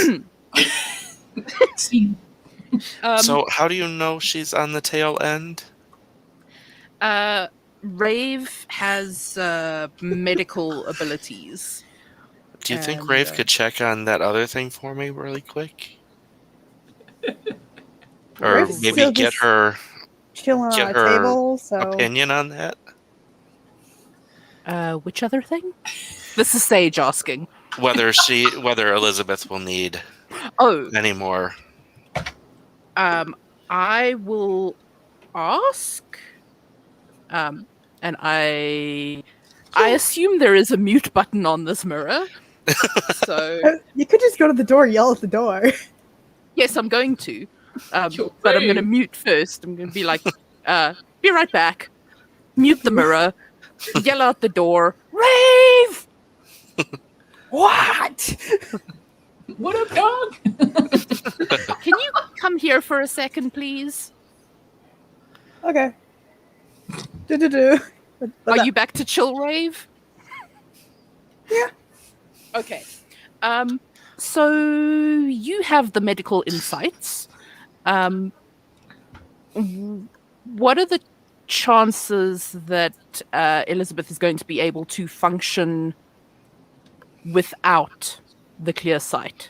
So, how do you know she's on the tail end? Rave has medical abilities. Do you think And, Rave could check on that other thing for me really quick? Or Rave's maybe still get just her chilling Get on a her table, so opinion on that? Which other thing? This is Sage asking. Whether Elizabeth will need anymore. I will ask. And I assume there is a mute button on this mirror. So You could just go to the door, yell at the door. yes, I'm going to. But I'm going to mute first. I'm going to be like, be right back. Mute the mirror. Yell out the door. Rave! What? What up, dog? Can you come here for a second, please? Okay. Do. Are you back to chill, Rave? Yeah. Okay. So you have the medical insights. What are the chances that Elizabeth is going to be able to function without the clear sight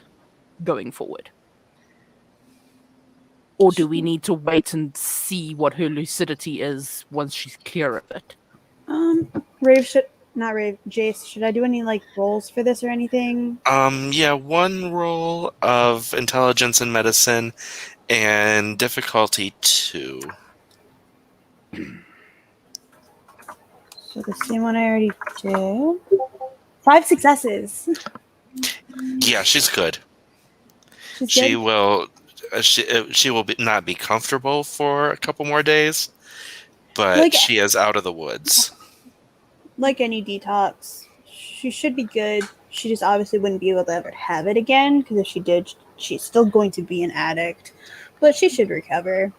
going forward? Or do we need to wait and see what her lucidity is once she's clear of it? Jayce, should I do any like rolls for this or anything? Yeah, one roll of intelligence and medicine and difficulty 2. So the same one I already did. 5 successes. Yeah, she's good. She's She good? will not be comfortable for a couple more days, but she is out of the woods. Like any detox, she should be good. She just obviously wouldn't be able to ever have it again, because if she did, she's still going to be an addict. But she should recover.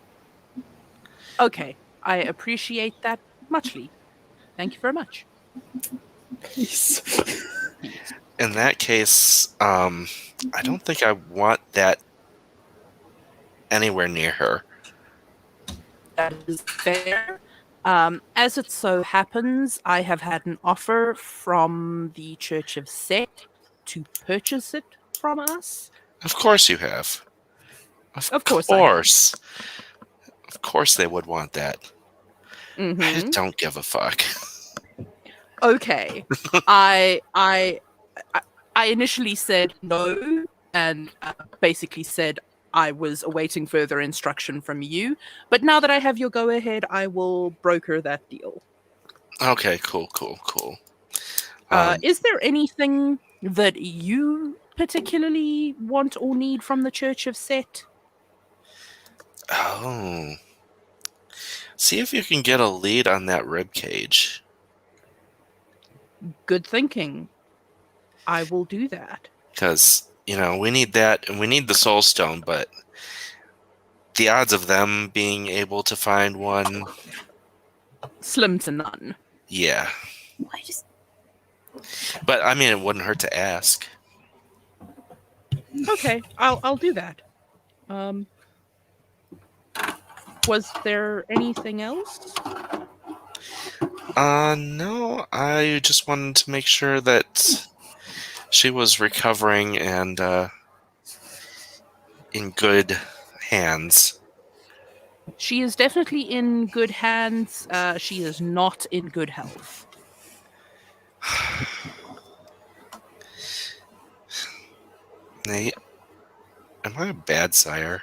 Okay, I appreciate that muchly. Thank you very much. Peace. In that case, I don't think I want that anywhere near her. That is fair. As it so happens, I have had an offer from the Church of Set to purchase it from us. Of course you have. Of course I have. Of course they would want that. Mm-hmm. I don't give a fuck. Okay. I initially said no, and basically said I was awaiting further instruction from you. But now that I have your go-ahead, I will broker that deal. Okay, cool. Is there anything that you particularly want or need from the Church of Set? Oh. See if you can get a lead on that rib cage. Good thinking. I will do that. Because, we need that, and we need the soul stone, but the odds of them being able to find one... Slim to none. Yeah. But, I mean, it wouldn't hurt to ask. Okay, I'll do that. Was there anything else? No, I just wanted to make sure that she was recovering and in good hands. She is definitely in good hands. She is not in good health. Nate, am I a bad sire?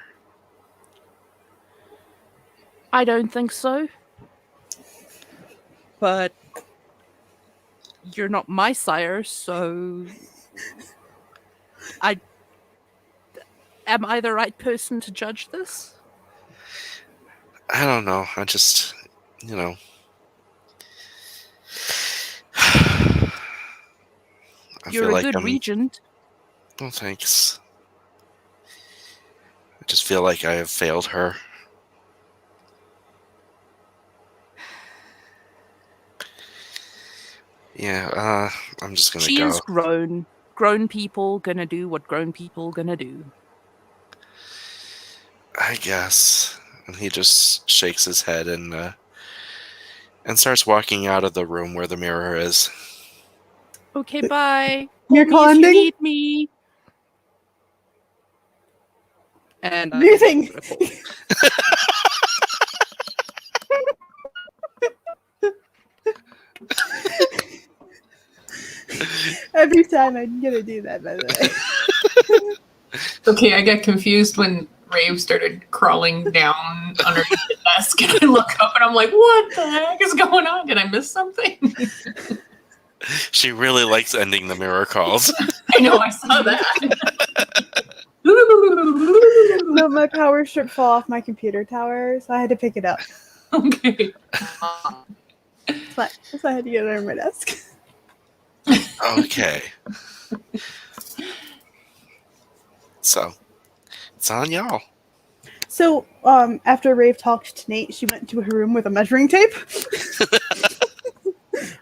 I don't think so. But you're not my sire, so am I the right person to judge this? I don't know. I just, I You're a good regent. Oh, thanks. I just feel like I have failed her. Yeah, I'm just gonna go. She is grown. Grown people gonna do what grown people gonna do. I guess. And he just shakes his head and starts walking out of the room where the mirror is. Okay, bye. You're Call me if you climbing? need me. And Muting. Every time I'm gonna do that, by the way. Okay, I got confused when Rave started crawling down underneath the desk, and I look up and I'm like, what the heck is going on? Did I miss something? She really likes ending the mirror calls. I know, I saw that. No, my power strip fell off my computer tower, so I had to pick it up. Okay. So I had to get it under my desk. Okay. So, it's on y'all. So, after Rave talked to Nate, she went to her room with a measuring tape.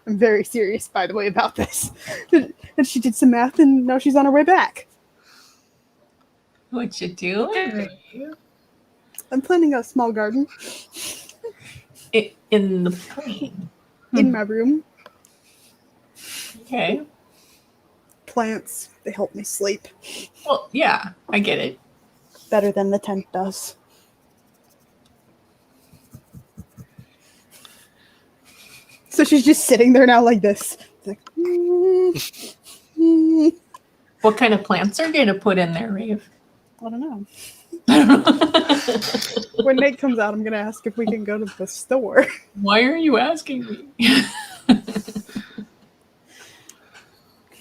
I'm very serious, by the way, about this. And she did some math, and now she's on her way back. What you doing? I'm planting a small garden In the plane. in my room. Okay. Plants, they help me sleep Well, yeah, I get it. better than the tent does. So she's just sitting there now like this. Like, What kind of plants are you going to put in there, Rave? I don't know. When Nate comes out, I'm going to ask if we can go to the store. Why are you asking me? Is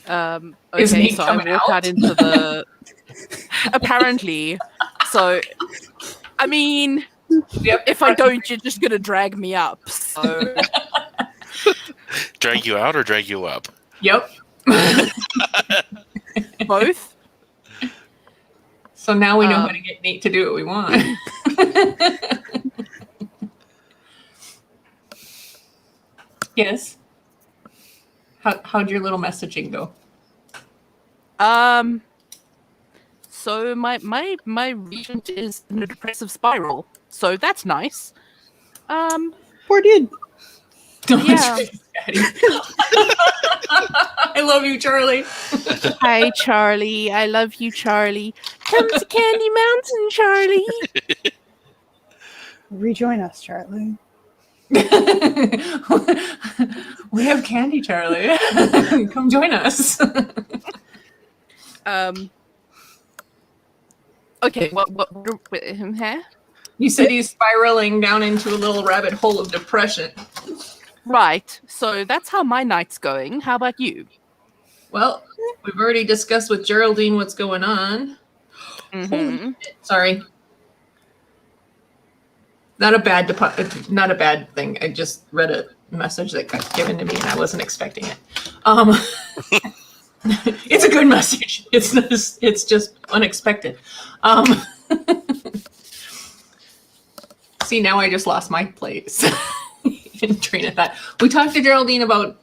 Okay, Nate so I coming walk out into the. Apparently, so I mean, Yep. if I don't, you're just gonna drag me up. So Drag you out or drag you up? Yep. both. So now we know how to get Nate to do what we want. Yes. How'd your little messaging go? So my regent is in a depressive spiral. So that's nice. Poor dude. Yeah. I love you, Charlie. Hi, Charlie. I love you, Charlie. Come to Candy Mountain, Charlie. Rejoin us, Charlie. We have candy, Charlie. Come join us. Okay. What huh? You said he's spiraling down into a little rabbit hole of depression. Right. So that's how my night's going. How about you? Well, we've already discussed with Geraldine what's going on. Mm-hmm. Sorry. Not a bad thing. I just read a message that got given to me and I wasn't expecting it. It's a good message. It's just unexpected. See, now I just lost my place in train of thought. We talked to Geraldine about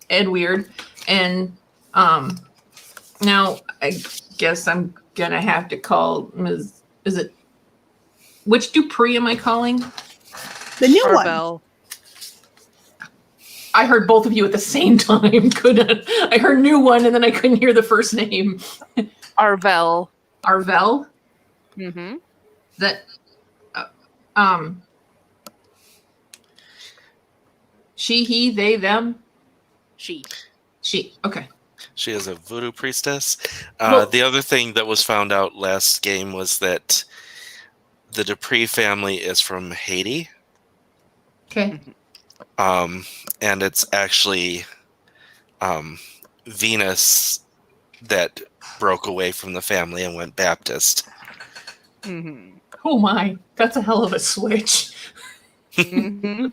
Ed Weird, and now I guess I'm gonna have to call Ms. Is it which Dupree am I calling? The new one. Arbel. I heard both of you at the same time. I heard new one, and then I couldn't hear the first name. Arvel. Arvel. Mm-hmm. That. She, he, they, them. She. Okay. She is a voodoo priestess. Well- The other thing that was found out last game was that the Dupree family is from Haiti. Okay. And it's actually Venus that broke away from the family and went Baptist. Mm-hmm. Oh my, that's a hell of a switch. Mm-hmm.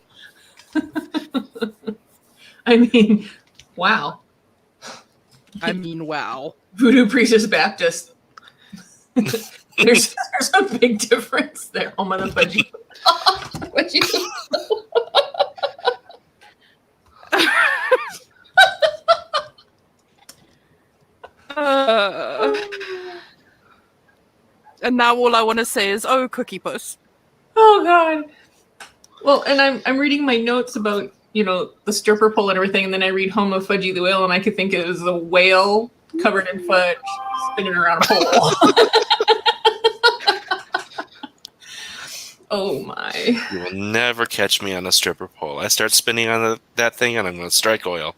I mean, wow. Wow. Voodoo priestess Baptist. there's a big difference there. Oh my fudgy. And now all I want to say is, oh, Cookie Puss. Oh god. Well, and I'm reading my notes about, the stripper pole and everything, and then I read Home of Fudgy the Whale, and I could think it was a whale covered in fudge spinning around a pole. Oh my. You will never catch me on a stripper pole. I start spinning on that thing and I'm going to strike oil.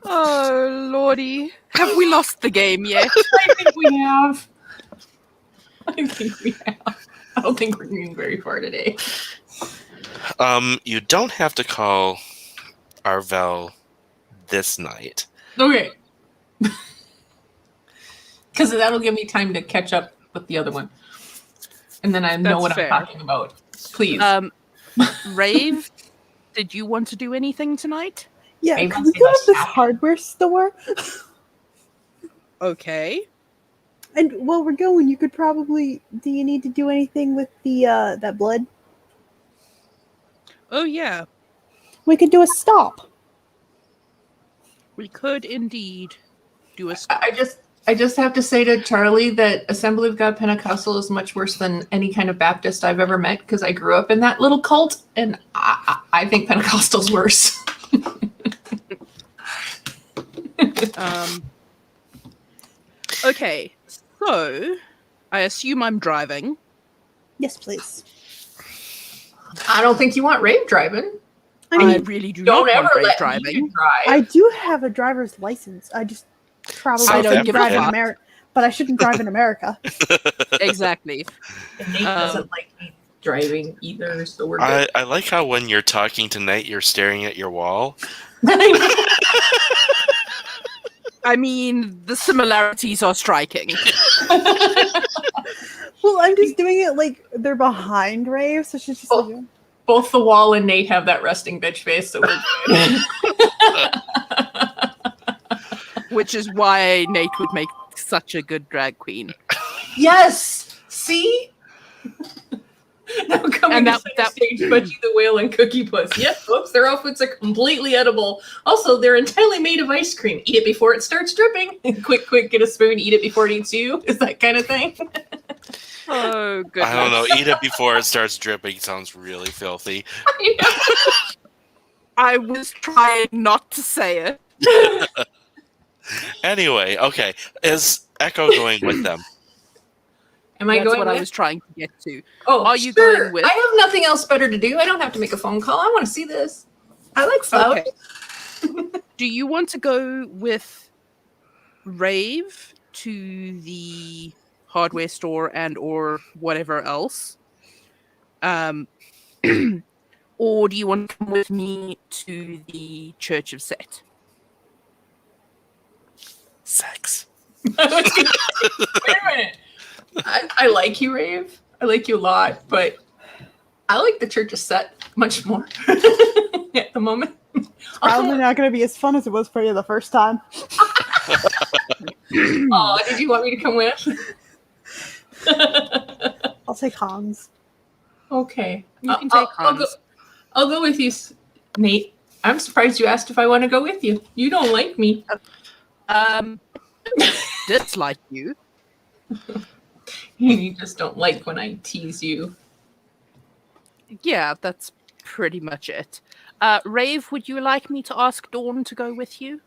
Oh, lordy. Have we lost the game yet? I think we have. I don't think we're getting very far today. You don't have to call Arvel this night. Okay. Because that'll give me time to catch up with the other one. And then I know That's what fair. I'm talking about. Please. Rave, did you want to do anything tonight? Yeah, Maybe can we see go us to this happy. hardware store? Okay. And while we're going, you could probably. Do you need to do anything with the that blood? Oh, yeah. We could do a stop. We could indeed do a I just have to say to Charlie that Assembly of God Pentecostal is much worse than any kind of Baptist I've ever met because I grew up in that little cult, and I think Pentecostal's worse. Okay, so I assume I'm driving. Yes, please. I don't think you want Rave driving. I mean, I really do Don't not ever want Rave let driving. me drive. I do have a driver's license. I just probably I don't shouldn't give a drive in fuck. America. But I shouldn't drive in America. Exactly. And Nate doesn't like me driving either, so we're good. I like how when you're talking to Nate, you're staring at your wall. I mean, the similarities are striking. Well, I'm just doing it like they're behind Rave, so she's just like, Both the wall and Nate have that resting bitch face, so we're good. Which is why Nate would make such a good drag queen. Yes! See? Now coming And to that- center stage, Budgie the Whale and Cookie Puss. Yep, folks, their outfits are completely edible. Also, they're entirely made of ice cream. Eat it before it starts dripping. quick, get a spoon, eat it before it eats you. Is that kind of thing? Oh, goodness. I don't know. Eat it before it starts dripping sounds really filthy. I was trying not to say it. Anyway, okay. Is Echo going with them? Am I That's going what with? I was trying to get to. Oh, Are you sure. going with- I have nothing else better to do. I don't have to make a phone call. I want to see this. I like flowers. Okay. Do you want to go with Rave to the hardware store and or whatever else? Or do you want to come with me to the Church of Set? Sex. Wait a minute. I like you, Rave. I like you a lot, but I like the Church of Set much more at the moment. probably not going to be as fun as it was for you the first time. Oh, did you want me to come with? I'll take Hans. Okay. You can take Hans. I'll go with you, Nate. I'm surprised you asked if I want to go with you. You don't like me. Dislike you. You just don't like when I tease you. Yeah, that's pretty much it. Rave, would you like me to ask Dawn to go with you?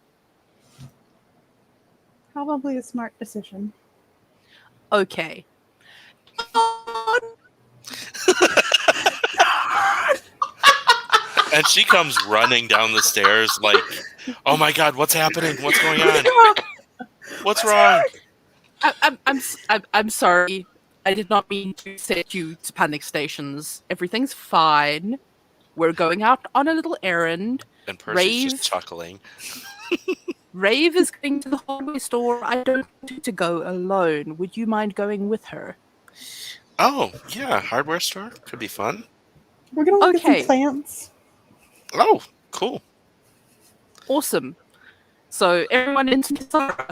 Probably a smart decision. Okay. And she comes running down the stairs like, oh my god, what's happening? What's going on? What's wrong? I'm sorry. I did not mean to set you to panic stations. Everything's fine. We're going out on a little errand. And Percy's Rave. just chuckling. Rave is going to the hardware store. I don't want you to go alone. Would you mind going with her? Oh, yeah, hardware store. Could be fun. We're going to look at Okay. some plants. Oh, cool. Awesome. So everyone into Kisara.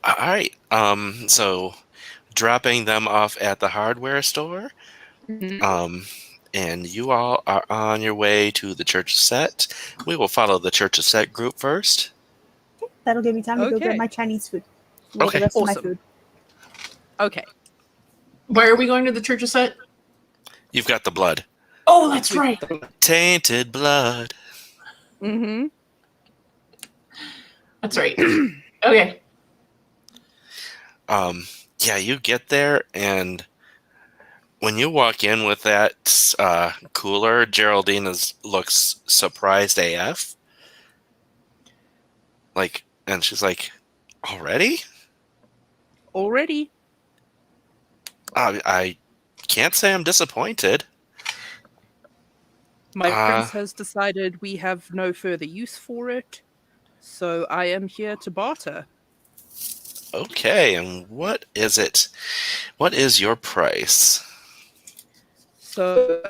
All right. So dropping them off at the hardware store. And you all are on your way to the Church of Set. We will follow the Church of Set group first. That'll give me time to go Okay. get my Chinese food. Well, Okay. the rest of my Awesome. food. Okay. Why are we going to the Church of Set? You've got the blood. Oh, that's right. Tainted blood. Mm-hmm. That's right. Okay. Yeah, you get there, and when you walk in with that cooler, Geraldine looks surprised AF. Like, and she's like, already? Already? I can't say I'm disappointed. My prince has decided we have no further use for it, so I am here to barter. Okay, and what is it? What is your price? So,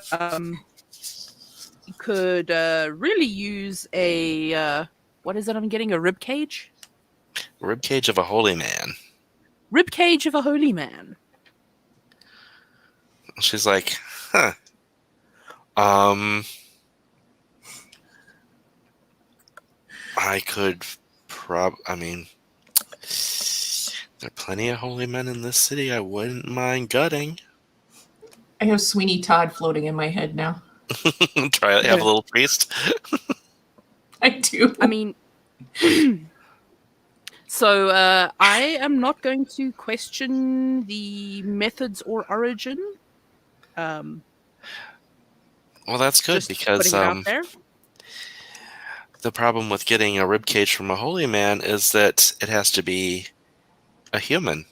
you could really use a, what is it I'm getting? A rib cage? Ribcage of a holy man. Rib cage of a holy man. She's like, huh. I could I mean, there are plenty of holy men in this city I wouldn't mind gutting. I have Sweeney Todd floating in my head now. Try it, have a little priest. I do. I mean, so I am not going to question the methods or origin. Well, that's good Just because putting it out there. the problem with getting a ribcage from a holy man is that it has to be a human,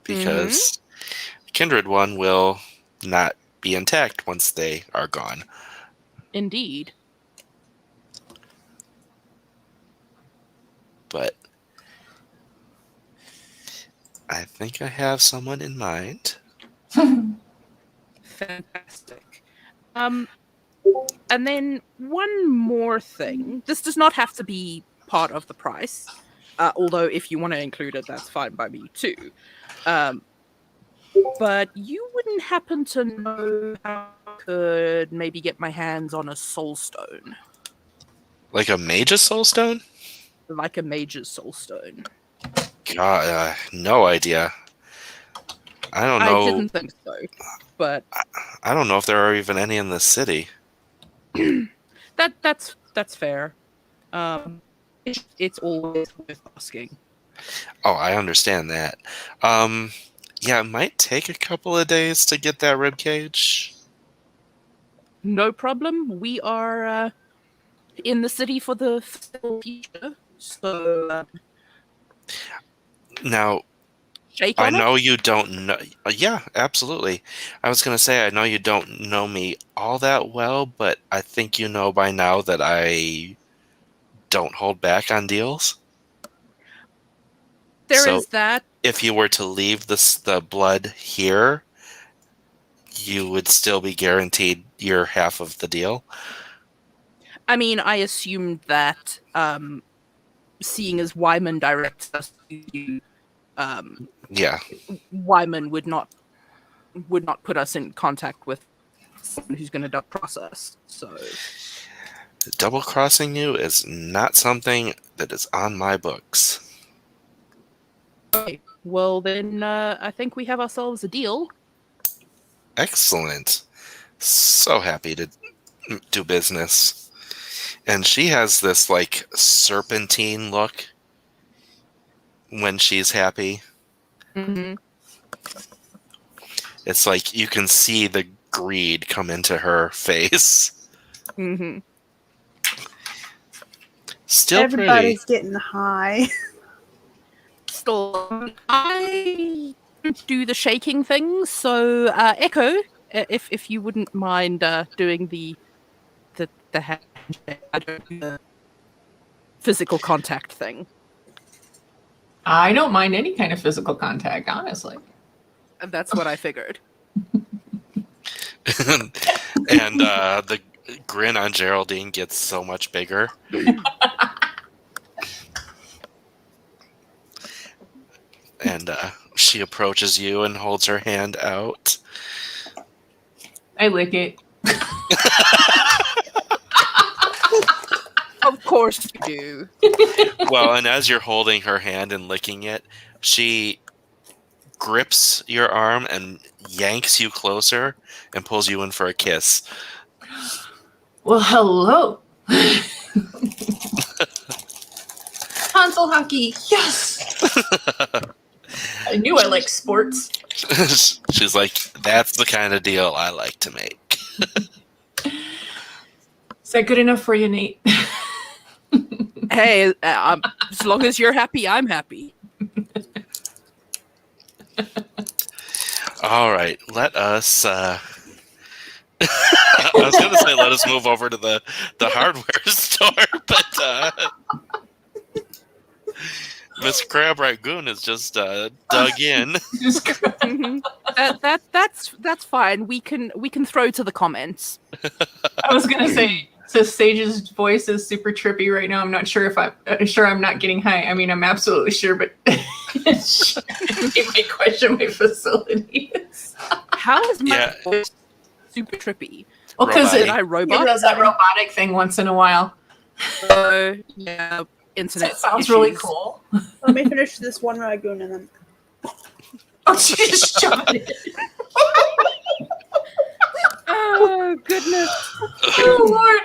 because kindred one will not be intact once they are gone. Indeed. But I think I have someone in mind. Fantastic. And then one more thing. This does not have to be part of the price. Although if you want to include it, that's fine by me too. But you wouldn't happen to know how I could maybe get my hands on a soul stone. Like a mage's soulstone? Like a mage's soul stone. God, no idea. I don't know. I didn't think so, but I don't know if there are even any in this city. that's fair. It's always worth asking. Oh, I understand that. Yeah, it might take a couple of days to get that ribcage. No problem. We are in the city for the future, so Now, shake I on it. know you don't know. Yeah, absolutely. I was going to say, I know you don't know me all that well, but I think you know by now that I don't hold back on deals. There So, is that. if you were to leave the blood here, you would still be guaranteed your half of the deal. I mean, I assumed that, seeing as Wyman directs us to you, Yeah. Wyman would not put us in contact with someone who's going to double cross us. So Double crossing you is not something that is on my books. okay. Well, then I think we have ourselves a deal. Excellent. So happy to do business. And she has this like serpentine look when she's happy. Mm-hmm. It's like you can see the greed come into her face. Mm-hmm. Still Everybody's getting high. Still, I do the shaking thing. So, Echo, if you wouldn't mind doing the handshake, I don't do the physical contact thing. I don't mind any kind of physical contact, honestly. And that's what I figured. pretty. And the grin on Geraldine gets so much bigger. And she approaches you and holds her hand out. I lick it. Of course you do. Well, and as you're holding her hand and licking it, she grips your arm and yanks you closer and pulls you in for a kiss. Well, hello. Console hockey, yes! I knew I liked sports. She's like, that's the kind of deal I like to make. Is that good enough for you, Nate? Hey, as long as you're happy, I'm happy. All right, let us. I was going to say let us move over to the hardware store, but Miss Crab Ragoon is just dug in. That's fine. We can throw to the comments. I was gonna say, so Sage's voice is super trippy right now. I'm not sure if I'm not getting high. I mean, I'm absolutely sure, but it may question my facilities. How is my voice super trippy? Well, because it does that robotic thing once in a while. Yeah, internet. That sounds issues. really cool. Let me finish this one Ragoon and then. Oh, she just jumped in. Oh goodness! Oh Lord!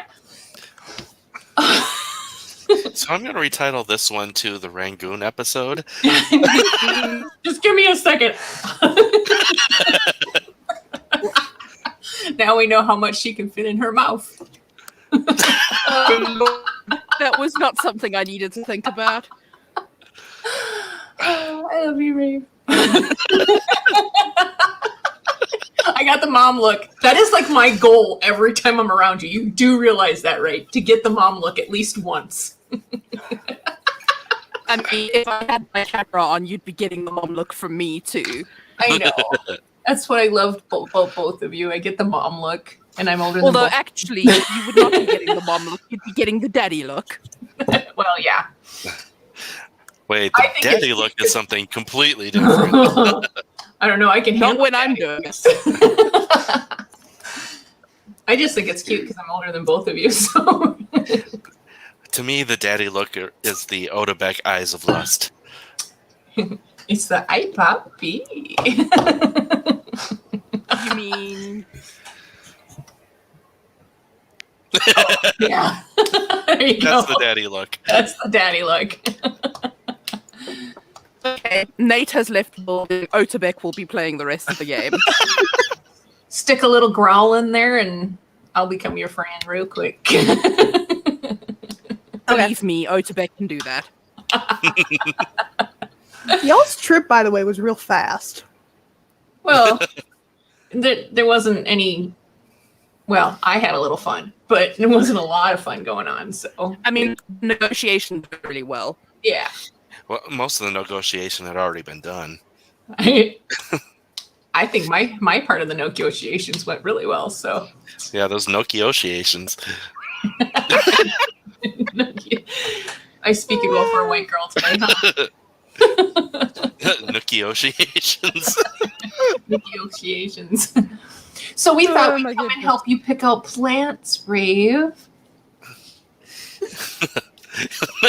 So I'm going to retitle this one to the Rangoon episode. Just give me a second. Now we know how much she can fit in her mouth. That was not something I needed to think about. Oh, I love you, Rave. I got the mom look. That is like my goal every time I'm around you. You do realize that, right? To get the mom look at least once. I mean, if I had my camera on, you'd be getting the mom look from me too. I know. That's what I loved both of you. I get the mom look, and I'm older Although than both. actually, you would not be getting the mom look. You'd be getting the daddy look. Well, yeah. Wait, the daddy look is something completely different. I don't know. I can Not handle when I'm doing it. I just think it's cute because I'm older than both of you. So To me, the daddy look is the Odebeck eyes of lust. it's the eye puppy. You mean? Yeah. There you go. That's the daddy look. That's the daddy look. Okay. Nate has left the building. Otebeck will be playing the rest of the game. Stick a little growl in there, and I'll become your friend real quick. Believe me, Otebeck can do that. Y'all's trip, by the way, was real fast. Well, there wasn't any. Well, I had a little fun, but there wasn't a lot of fun going on. So I mean, negotiations went really well. yeah. Well, most of the negotiation had already been done. I think my part of the negotiations went really well. So Yeah, those negotiations. I speak it well for a white girl today, huh? Negotiations. Negotiations. So we thought we'd come and help you pick out plants, Rave.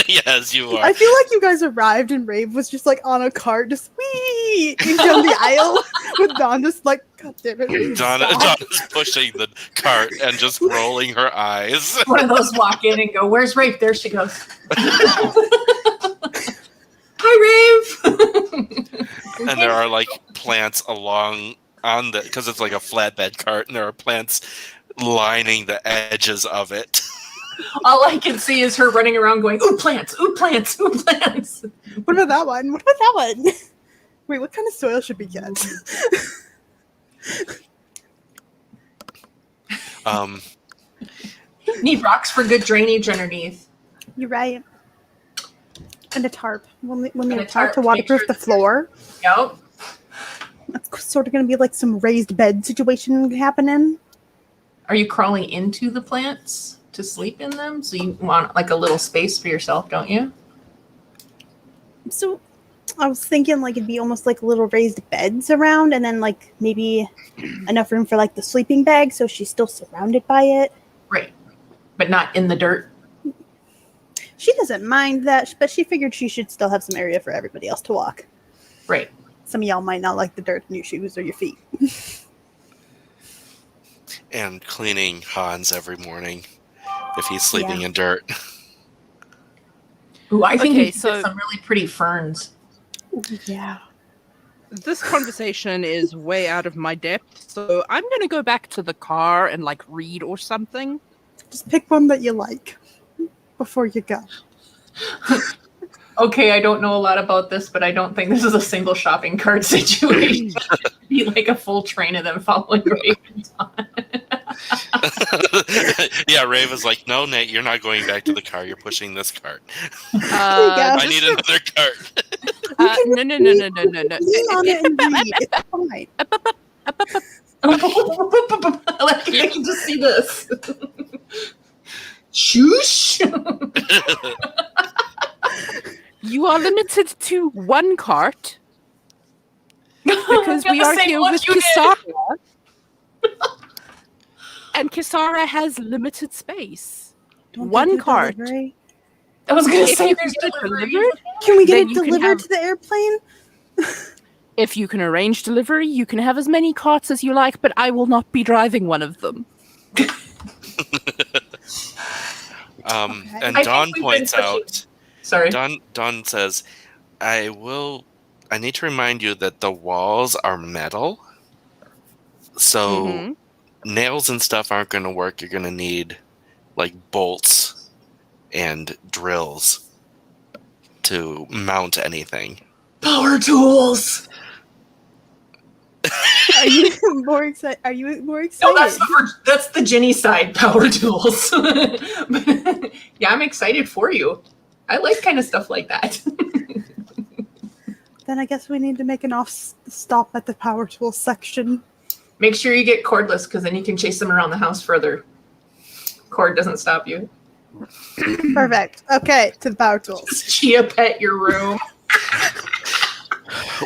Yes, you are. I feel like you guys arrived and Rave was just like on a cart, just wee down the aisle with Dawn just like, God damn it. Donna's pushing the cart and just rolling her eyes. One of those walk in and go, "Where's Rave?" There she goes. Hi, Rave. And there are like plants along on the, because it's like a flatbed cart, and there are plants lining the edges of it. All I can see is her running around going, "Ooh, plants! Ooh, plants! Ooh, plants!" What about that one? What about that one? Wait, what kind of soil should we get? Need rocks for good drainage underneath. You're right. And a tarp. We'll need a a tarp tarp to to make waterproof sure the floor. Yep. That's sort of going to be like some raised bed situation happening. Are you crawling into the plants to sleep in them? So you want like a little space for yourself, don't you? So I was thinking like it'd be almost like little raised beds around, and then like maybe enough room for like the sleeping bag so she's still surrounded by it. Right. But not in the dirt. She doesn't mind that, but she figured she should still have some area for everybody else to walk. Right. Some of y'all might not like the dirt in your shoes or your feet. And cleaning Hans every morning if he's sleeping in dirt. Ooh, I think Okay, we could get some really pretty ferns. Yeah. This conversation is way out of my depth, so I'm going to go back to the car and like read or something. Just pick one that you like before you go. Okay, I don't know a lot about this, but I don't think this is a single shopping cart situation. It'd be like a full train of them following Rave and Dawn. Yeah, Rave is like, no, Nate, you're not going back to the car. You're pushing this cart. Yeah. I need another cart. No. Lean on it and read. It's fine. Like, I can just see this. Shoosh. You are limited to one cart because we are here with Kisara. And Kisara has limited space. Don't One they do cart. delivery? I was gonna If say you there's can get it delivery. delivered, Can we get Then it you can delivered have- to the airplane? if you can arrange delivery, you can have as many carts as you like, but I will not be driving one of them. And I Dawn think we've points been out, Sorry. Dawn says, I need to remind you that the walls are metal. So Mhm. nails and stuff aren't going to work. You're going to need like bolts and drills to mount anything. Power tools. Are you more excited? Are you more No, excited? that's the Jinne side. Power tools. But, yeah, I'm excited for you. I like kind of stuff like that. Then I guess we need to make an stop at the power tool section. Make sure you get cordless, because then you can chase them around the house further. Cord doesn't stop you. Perfect. Okay, to the power tools. Chia pet your room.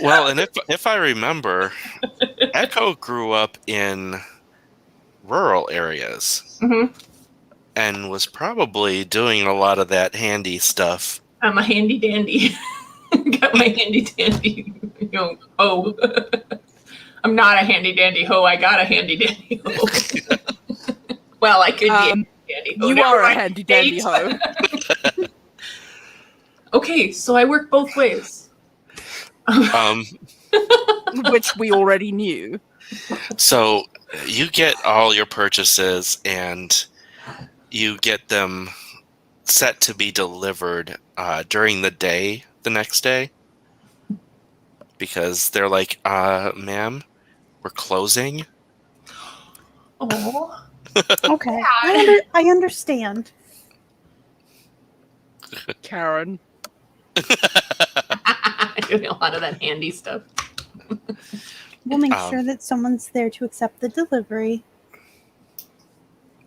Well, and if I remember, Echo grew up in rural areas Mm-hmm. and was probably doing a lot of that handy stuff. I'm a handy dandy. Got my handy dandy, hoe. I'm not a handy dandy hoe. I got a handy dandy hoe. Well, I could be a handy dandy hoe. You Never are a mind. handy dandy hoe. Okay, so I work both ways. Which we already knew. So you get all your purchases and you get them set to be delivered during the day the next day, because they're like, ma'am, we're closing. Oh, Okay, I understand. Karen. doing a lot of that handy stuff. We'll make Um, sure that someone's there to accept the delivery.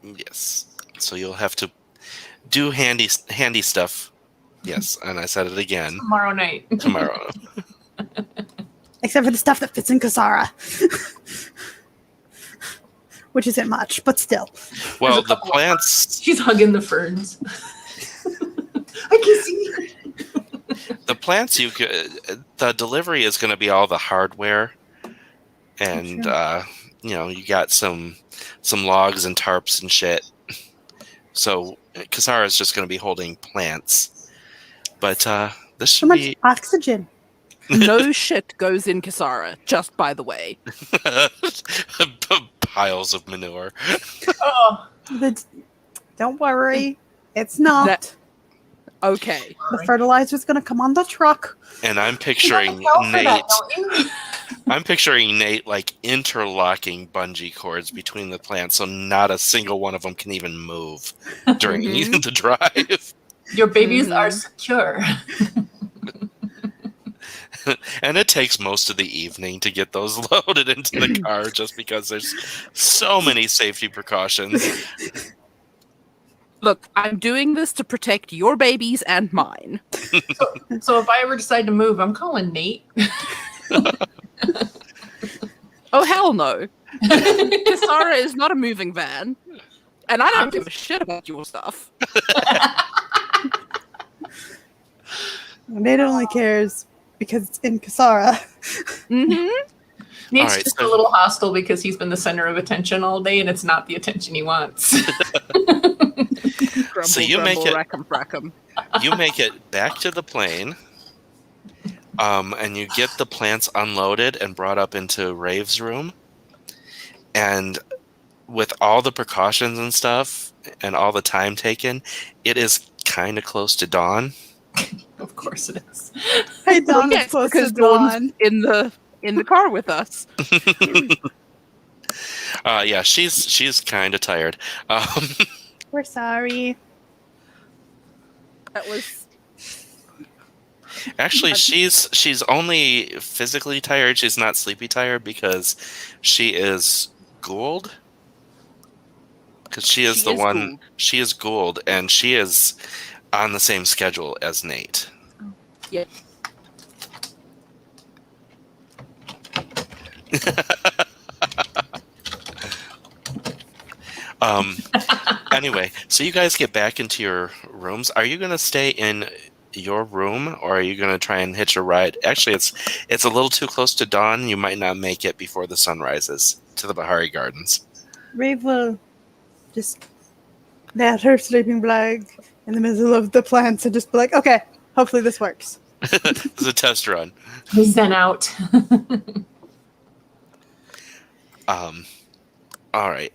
Yes. So you'll have to do handy stuff. Yes, and I said it again. Tomorrow night. Tomorrow. Except for the stuff that fits in Kasara. Which isn't much, but still. Well, There's a the couple of plants She's hugging the ferns. I can see. the plants the delivery is going to be all the hardware, and Sure. you got some logs and tarps and shit. So Kasara's just going to be holding plants, but this So should much be oxygen. No shit goes in Kisara, just by the way. piles of manure. Oh, Don't worry. It's not. That- Okay. The fertilizer's going to come on the truck. And I'm you picturing have to sell for Nate. that, don't you? I'm picturing Nate like interlocking bungee cords between the plants, so not a single one of them can even move during Mhm. the drive. Your babies Mhm. are secure. And it takes most of the evening to get those loaded into the car, just because there's so many safety precautions. Look, I'm doing this to protect your babies and mine. So if I ever decide to move, I'm calling Nate. Oh, hell no. Kisara is not a moving van. And I don't give a shit about your stuff. Nate only cares because it's in Kasara. Mm-hmm. Nate's Alright, just so- a little hostile because he's been the center of attention all day, and it's not the attention he wants. Grumble, So you make grumble, it- rackham. You make it back to the plane, and you get the plants unloaded and brought up into Rave's room. And with all the precautions and stuff and all the time taken, it is kind of close to dawn. Of course it is. Hey, Dawn, Yes, it's supposed because to Dawn's Dawn. in the car with us. Yeah, she's kind of tired. We're sorry. That was Actually, she's only physically tired. She's not sleepy tired because she is Gould. Because she is Gould. She is Gould, and she is on the same schedule as Nate. Yeah. Anyway, so you guys get back into your rooms. Are you going to stay in your room, or are you going to try and hitch a ride? Actually, it's a little too close to dawn. You might not make it before the sun rises to the Bahari Gardens. Rave will just let her sleeping bag in the middle of the plants and just be like, okay, hopefully this works. It's a test run. Zen out. All right.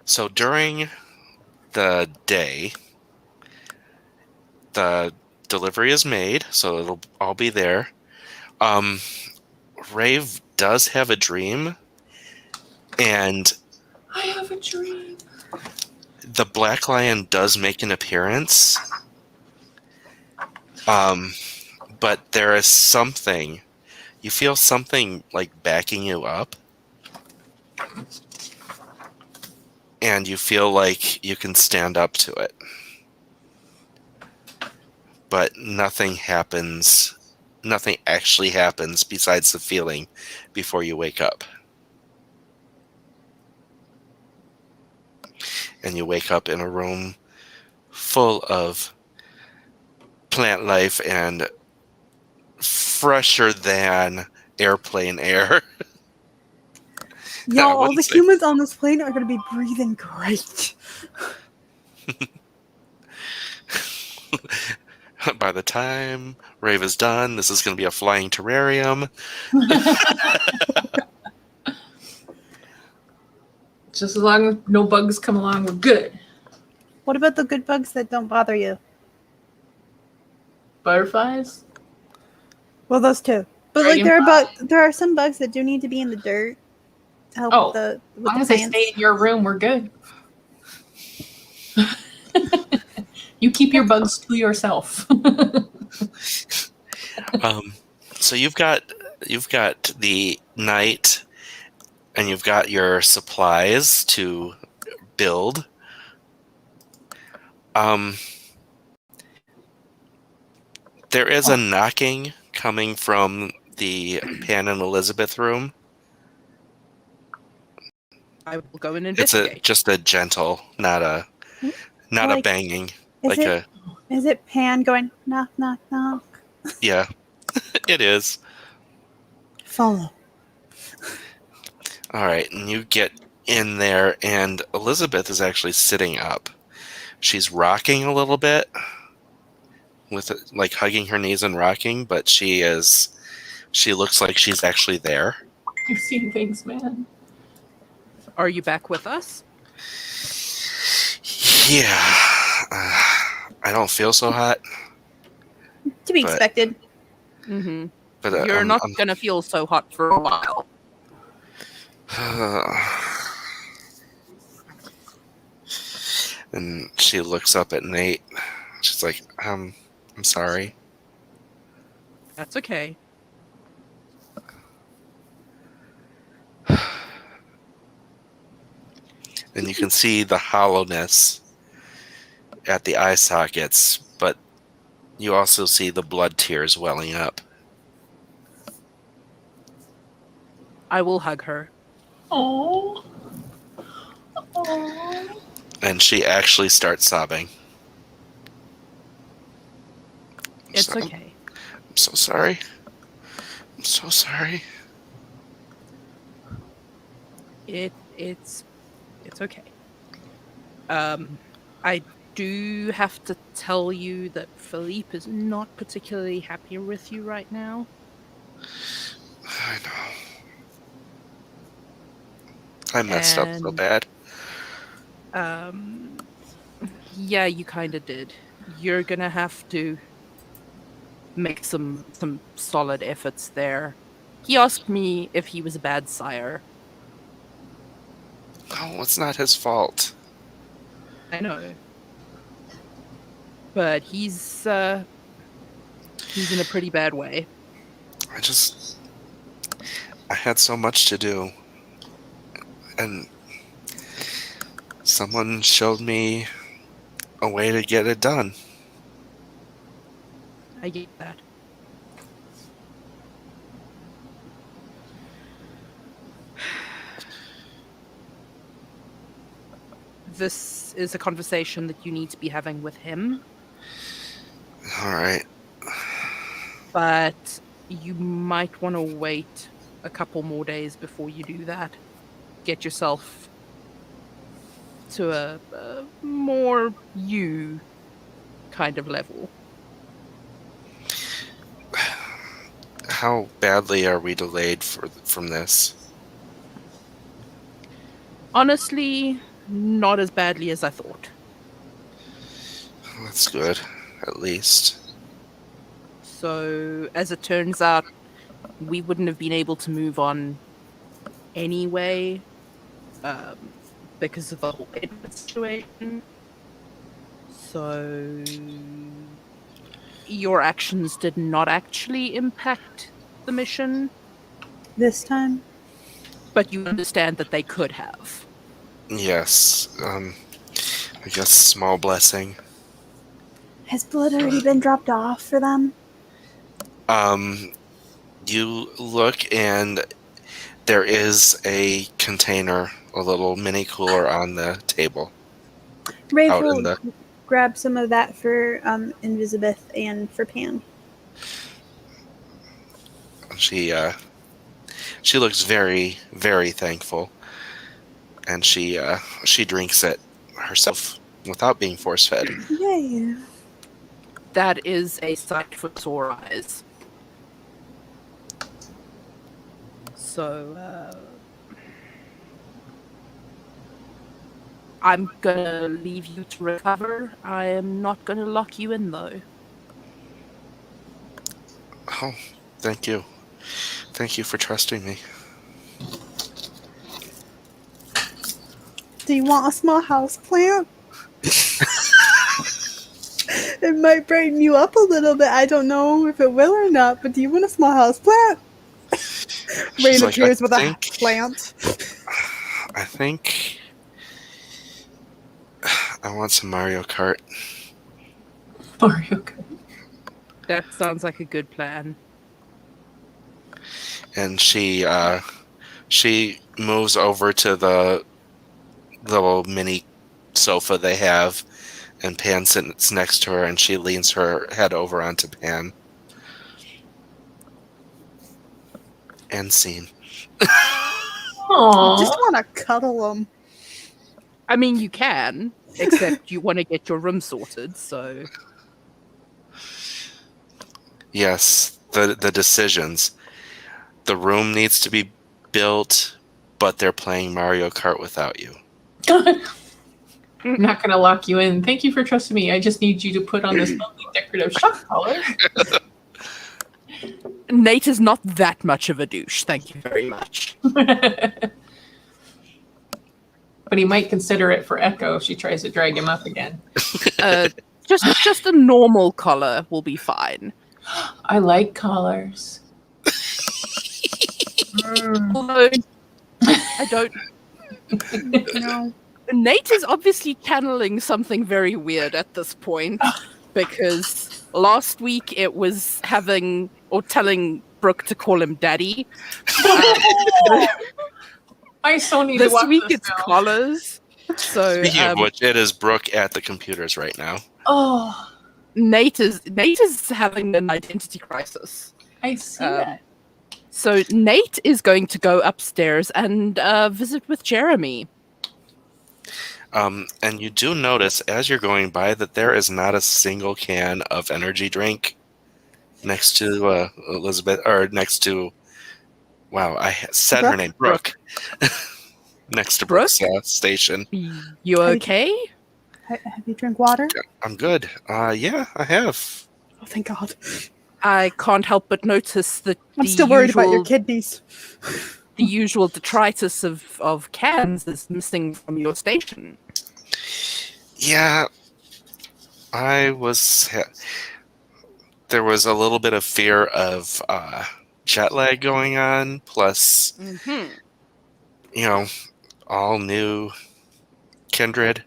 So during the day, the delivery is made, so it'll all be there. Rave does have a dream, and I have a dream. the Black Lion does make an appearance. But there is something. You feel something like backing you up. And you feel like you can stand up to it. But nothing happens. Nothing actually happens besides the feeling before you wake up. And you wake up in a room full of plant life and fresher than airplane air. Y'all, all the humans on this plane are going to be breathing great. By the time Rave is done, this is going to be a flying terrarium. Just as long as no bugs come along, we're good. What about the good bugs that don't bother you? Butterflies? Well, those too. But like there are some bugs that do need to be in the dirt to help with As the long as they plants. stay in your room, we're good. You keep your bugs to yourself. So you've got the night, and you've got your supplies to build. There is a knocking coming from the Pan and Elizabeth room. I will go and investigate. It's just a gentle, not a banging. Is it Pan going knock knock knock? Yeah, it is. Follow. All right, and you get in there, and Elizabeth is actually sitting up. She's rocking a little bit, with like hugging her knees and rocking, but she looks like she's actually there. I've seen things, man. Are you back with us? Yeah, I don't feel so hot. To be expected. Mm-hmm. But You're not going to feel so hot for a while. And she looks up at Nate. She's like, I'm sorry. That's okay. And you can see the hollowness at the eye sockets, but you also see the blood tears welling up. I will hug her. Oh. And she actually starts sobbing. It's okay. I'm so sorry. I'm so sorry. It's okay. I do have to tell you that Philippe is not particularly happy with you right now. I know. I messed up so bad. Yeah, you kind of did. You're gonna have to make some solid efforts there. He asked me if he was a bad sire. Oh, it's not his fault. I know. But he's in a pretty bad way. I had so much to do. And someone showed me a way to get it done. I get that. This is a conversation that you need to be having with him. All right. But you might want to wait a couple more days before you do that. Get yourself to a more you kind of level. How badly are we delayed from this? Honestly, not as badly as I thought. That's good, at least. So, as it turns out, we wouldn't have been able to move on anyway, because of the whole Edward situation. So, your actions did not actually impact the mission, This time? but you understand that they could have. Yes. I guess small blessing. Has blood already been dropped off for them? You look and there is a container, a little mini cooler on the table. Rave Out in will the- grab some of that for Invisibeth and for Pan. She looks very, very thankful, and she drinks it herself without being force fed. Yay. That is a sight for sore eyes. So, I'm gonna leave you to recover. I am not gonna lock you in, though. Oh, thank you. Thank you for trusting me. Do you want a small house plant? It might brighten you up a little bit. I don't know if it will or not, but do you want a small house plant? Rain She's like, appears "I with a think- plant. I think I want some Mario Kart. Mario Kart. That sounds like a good plan. And she moves over to the little mini sofa they have, and Pan sits next to her, and she leans her head over onto Pan. End scene. I just want to cuddle them. I mean, you can, except you want to get your room sorted, so... Yes, the decisions. The room needs to be built, but they're playing Mario Kart without you. I'm not going to lock you in. Thank you for trusting me. I just need you to put on this lovely decorative shock collar. Nate is not that much of a douche, thank you very much. But he might consider it for Echo if she tries to drag him up again. Just a normal collar will be fine. I like collars. Although, I don't... No. Nate is obviously channeling something very weird at this point, because last week it was having, or telling Brooke to call him daddy. I so need to This watch week this it's now. collars. So Speaking of which, it is Brooke at the computers right now. Oh, Nate is having an identity crisis. I see that. So Nate is going to go upstairs and visit with Jeremy. And you do notice as you're going by that there is not a single can of energy drink next to Elizabeth, or next to, wow, I said her name, Brooke. Next to Brooke's station. You okay? Have you drank water? I'm good. Yeah, I have. Oh, thank God. I can't help but notice that I'm still worried about your usual, kidneys. the usual detritus of cans is missing from your station. Yeah, there was a little bit of fear of jet lag going on, plus, Mm-hmm. all new kindred.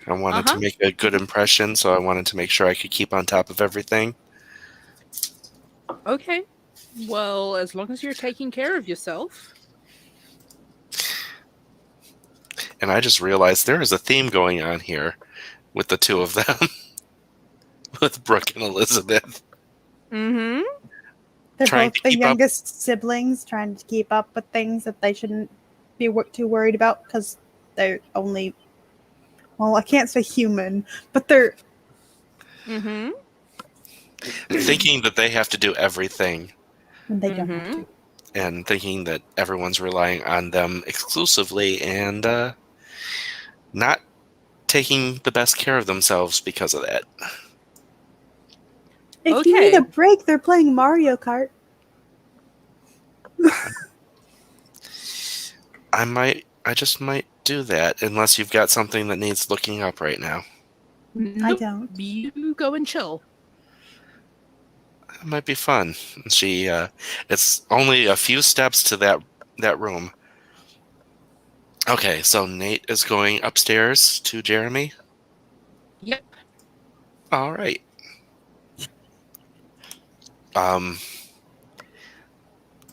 I wanted to make a good impression, so I wanted to make sure I could keep on top of everything. Okay. Well, as long as you're taking care of yourself. And I just realized there is a theme going on here with the two of them, with Brooke and Elizabeth. Mm-hmm. They're Trying both to the keep up. youngest siblings trying to keep up with things that they shouldn't be too worried about because they're only, well, I can't say human, but they're Mm-hmm. Thinking that they have to do everything, when they don't have to. and thinking that everyone's relying on them exclusively, and not taking the best care of themselves because of that. If you need Okay. a break, they're playing Mario Kart. I just might do that, unless you've got something that needs looking up right now. I don't. You go and chill. It might be fun. It's only a few steps to that room. Okay, so Nate is going upstairs to Jeremy. Yep. All right.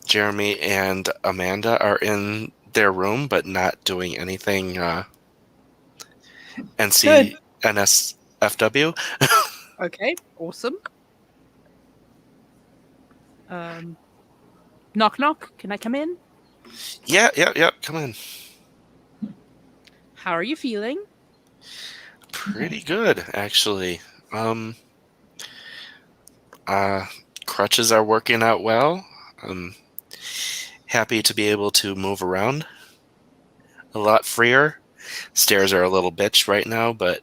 Jeremy and Amanda are in their room, but not doing anything NSFW. Okay. Awesome. Knock knock. Can I come in? Yeah. Come in. How are you feeling? Pretty good, actually. Crutches are working out well. I'm happy to be able to move around a lot freer. Stairs are a little bitch right now, but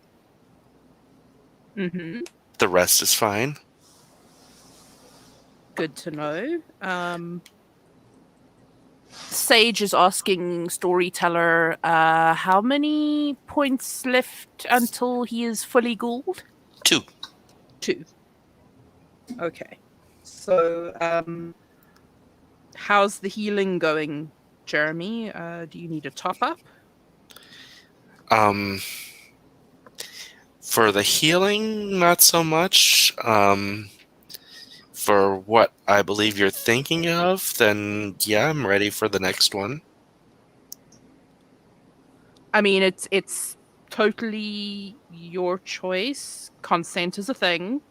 Mm-hmm. the rest is fine. Good to know. Sage is asking Storyteller, how many points left until he is fully ghouled? 2. 2. Okay. So, how's the healing going, Jeremy? Do you need a top up? For the healing, not so much. For what I believe you're thinking of, then yeah, I'm ready for the next one. I mean, it's totally your choice. Consent is a thing.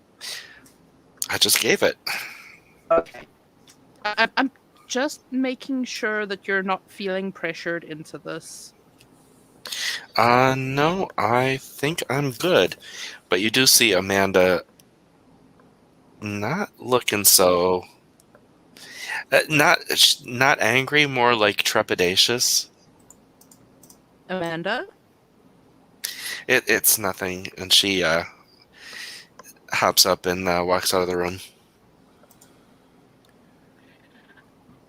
I just gave it. Okay. I'm just making sure that you're not feeling pressured into this. No, I think I'm good. But you do see Amanda not looking so... not angry, more like trepidatious. Amanda? It's nothing, and she hops up and walks out of the room.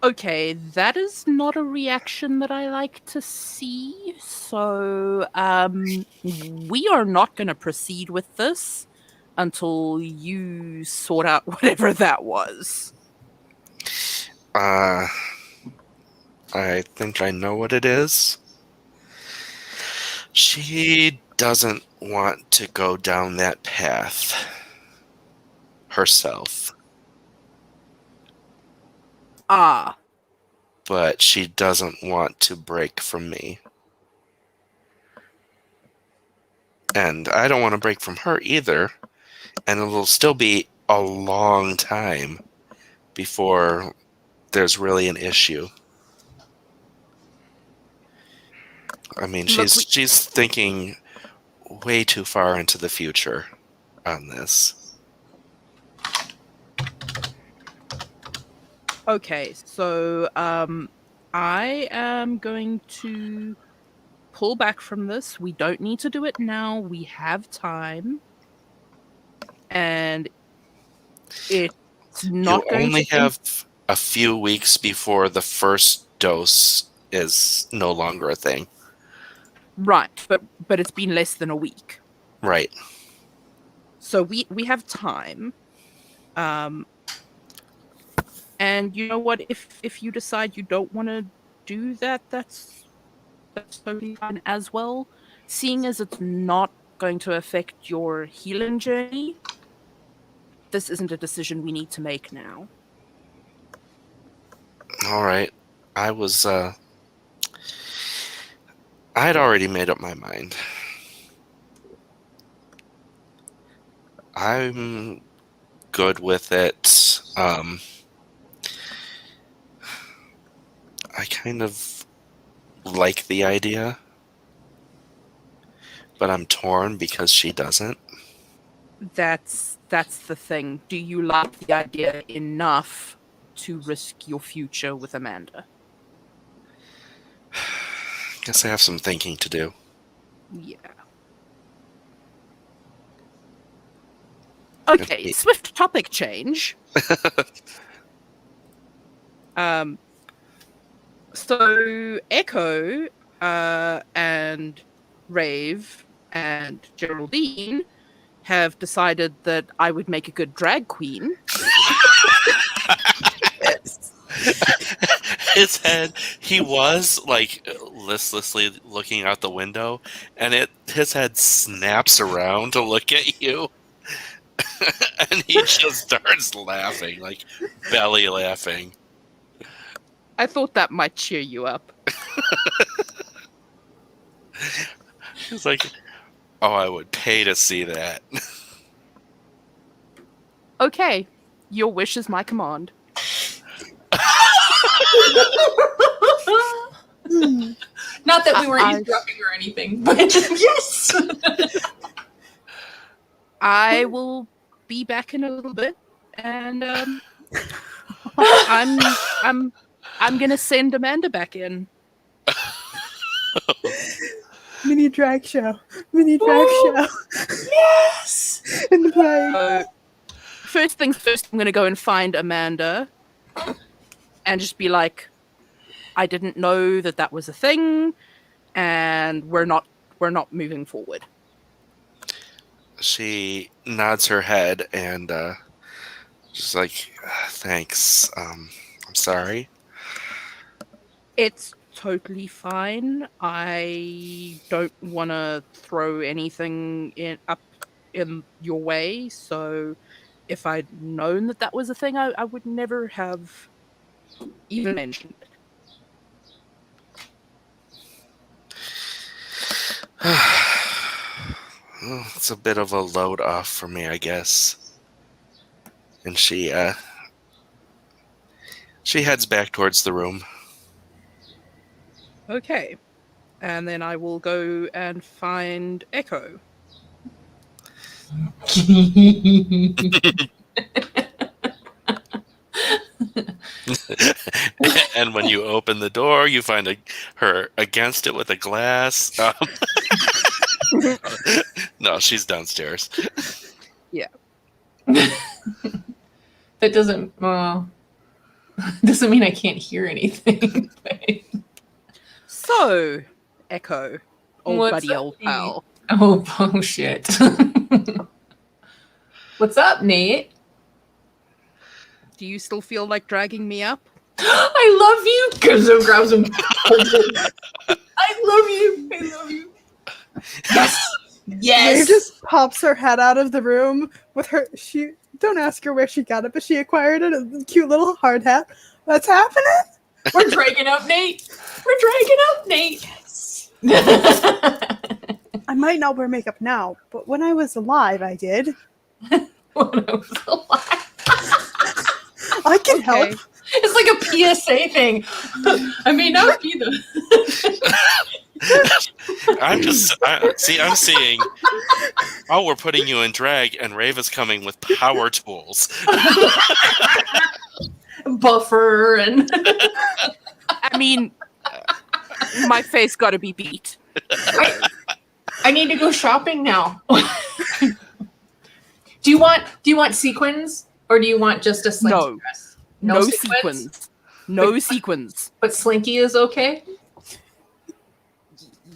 Okay, that is not a reaction that I like to see. So, we are not going to proceed with this until you sort out whatever that was. I think I know what it is. She doesn't want to go down that path herself. Ah. But she doesn't want to break from me. And I don't want to break from her either. And it'll still be a long time before there's really an issue. I mean, she's thinking way too far into the future on this. Okay, so I am going to pull back from this. We don't need to do it now. We have time. And it It's not You going only to have a few weeks before the first dose is no longer a thing. right, but it's been less than a week. Right. So we have time. And you know what? If you decide you don't want to do that, that's totally fine as well. Seeing as it's not going to affect your healing journey, this isn't a decision we need to make now. All right. I had already made up my mind. I'm good with it. I kind of like the idea, but I'm torn because she doesn't. That's the thing. Do you like the idea enough to risk your future with Amanda? Guess I have some thinking to do. Yeah. Okay, swift topic change. So Echo and Rave and Geraldine have decided that I would make a good drag queen. His head, he was like listlessly looking out the window, and his head snaps around to look at you. And he just starts laughing, like belly laughing. I thought that might cheer you up. He's like, oh, I would pay to see that. Okay, your wish is my command. Not that we were eavesdropping or anything, but yes. I will be back in a little bit, and I'm gonna send Amanda back in. Mini drag show. Mini drag show. Yes. In the plane. So, first things first, I'm gonna go and find Amanda, and just be like, I didn't know that was a thing, and we're not moving forward. She nods her head and she's like, thanks. I'm sorry. It's totally fine. I don't want to throw anything up in your way, so if I'd known that was a thing, I would never have even mentioned it. Well, it's a bit of a load off for me, I guess. And she heads back towards the room. Okay. And then I will go and find Echo. And when you open the door, you find her against it with a glass. No, she's downstairs. Yeah. That doesn't mean I can't hear anything. So, Echo, old What's buddy, up, old Nate? pal. Oh shit. What's up, Nate? Do you still feel like dragging me up? I love you. Grabs him. I love you. I love you. Yes. Yes. Rave just pops her head out of the room with her. She don't ask her where she got it, but she acquired it. A cute little hard hat. What's happening? We're dragging up Nate. We're dragging up Nate. Yes. I might not wear makeup now, but when I was alive, I did. When I was alive. I can help. It's like a PSA thing. I may not be the. I'm seeing. Oh, we're putting you in drag, and Rave is coming with power tools. Buffer and. I mean, my face got to be beat. I need to go shopping now. Do you want sequins, Or do you want just a slinky No. dress? No sequins. No sequins. But slinky is okay?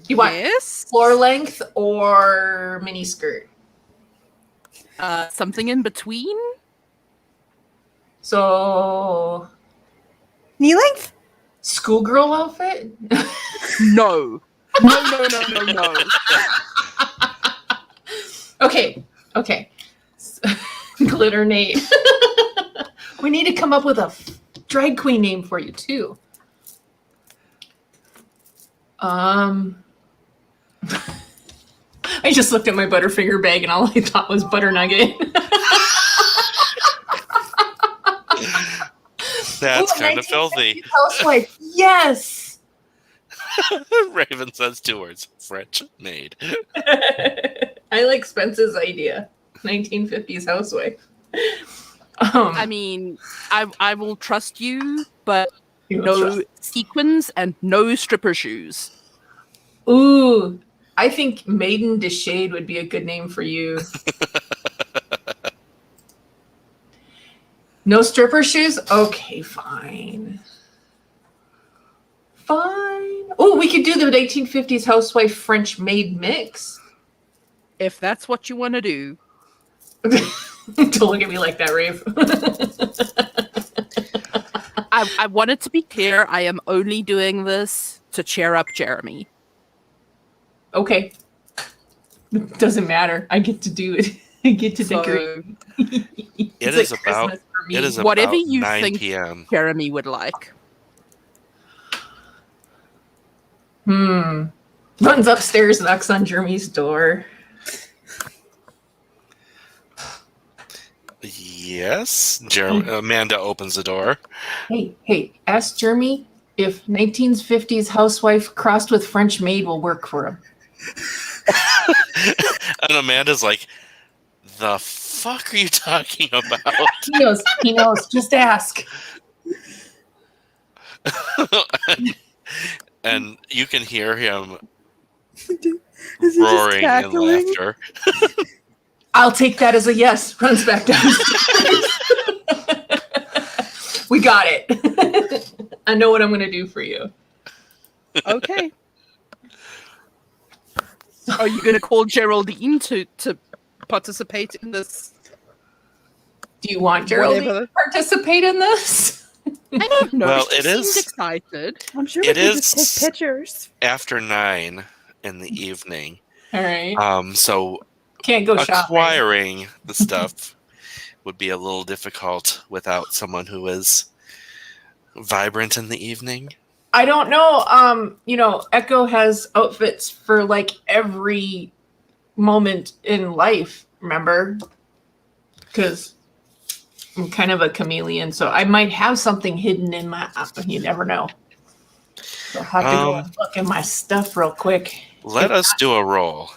You want Yes. floor length or mini skirt? Something in between? So, Knee length? schoolgirl outfit? No. No. Okay. Glitter Nate. We need to come up with a drag queen name for you too. I just looked at my Butterfinger bag and all I thought was butter nugget. That's Ooh, kind of filthy. Housewife. Yes. Raven says 2 words. French maid. I like Spence's idea. 1950s housewife. I mean, I will trust you, but no sequins and no stripper shoes. Ooh, I think Maiden de Shade would be a good name for you. No stripper shoes? Okay, fine. Oh, we could do the 1850s housewife French maid mix. If that's what you want to do. Don't look at me like that, Rave. I want it to be clear, I am only doing this to cheer up Jeremy. Okay. It doesn't matter. I get to do it. I get to decorate. It is about whatever you 9 think p.m. Jeremy would like. Runs upstairs, knocks on Jeremy's door. Yes. Amanda opens the door. Hey, ask Jeremy if 1950s housewife crossed with French maid will work for him. And Amanda's like, the fuck are you talking about? He knows. Just ask. And you can hear him Is he roaring in cackling? laughter. I'll take that as a yes. Runs back downstairs. We got it. I know what I'm going to do for you. Okay. Are you going to call Geraldine to participate in this? Do you want Geraldine Whatever. to participate in this? I don't know. Well, She it seemed is- excited. I'm sure It we could is- just take pictures. After 9 in the evening. All right. So Can't go shopping. acquiring the stuff would be a little difficult without someone who is vibrant in the evening. I don't know. Echo has outfits for like every moment in life, remember? Because I'm kind of a chameleon, so I might have something hidden in my you never know. So I'll have to go and look at my stuff real quick. Let us do a roll.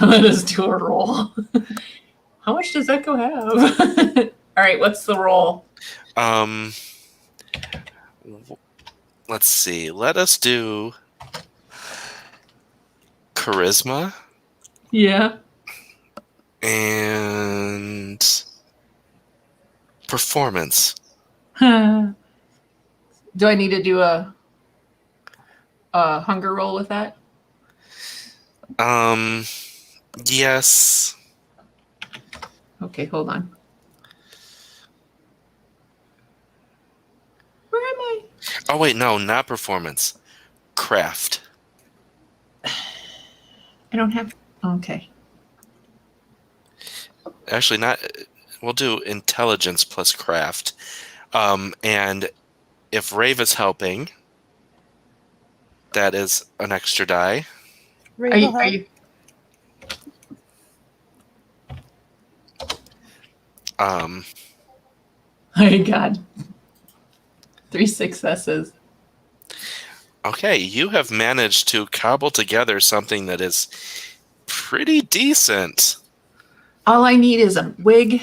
Let us do a roll. How much does Echo have? All right, what's the roll? Let's see. Let us do charisma Yeah. and performance. Do I need to do a hunger roll with that? Yes. Okay, hold on. Where am I? Oh wait, no, not performance. Craft. I don't have. Okay. Actually, not. We'll do intelligence plus craft. And if Rave is helping, that is an extra die. Are you? Oh God. 3 successes. Okay, you have managed to cobble together something that is pretty decent. All I need is a wig.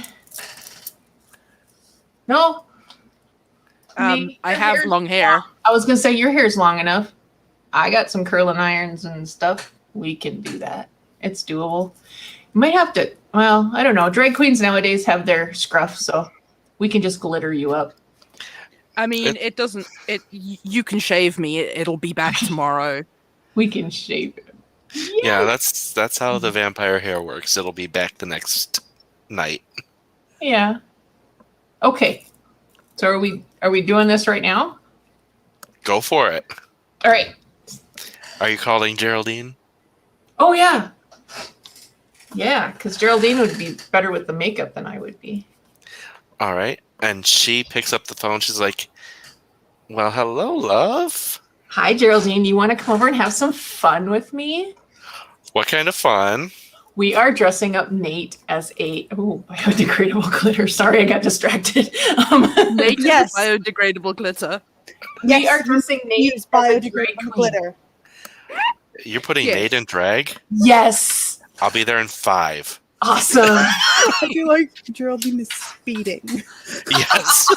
No. I have long hair. I was gonna say your hair's long enough. I got some curling irons and stuff. We can do that. It's doable. You might have to. Well, I don't know. Drag queens nowadays have their scruff, so We can just glitter you up. I mean, it doesn't. You can shave me. It'll be back tomorrow. We can shave it. Yeah, that's how the vampire hair works. It'll be back the next night. Yeah. Okay. So are we doing this right now? Go for it. All right. Are you calling Geraldine? Oh yeah. Yeah, because Geraldine would be better with the makeup than I would be. All right. And she picks up the phone. She's like, well, hello, love. Hi, Geraldine. You want to come over and have some fun with me? What kind of fun? We are dressing up Nate as a biodegradable glitter. Sorry, I got distracted. Nate Yes. is biodegradable glitter. We are dressing Nate Use as a drag biodegradable queen. glitter. You're putting Yes. Nate in drag? Yes. I'll be there in 5. Awesome. I feel like Geraldine is speeding. Yes.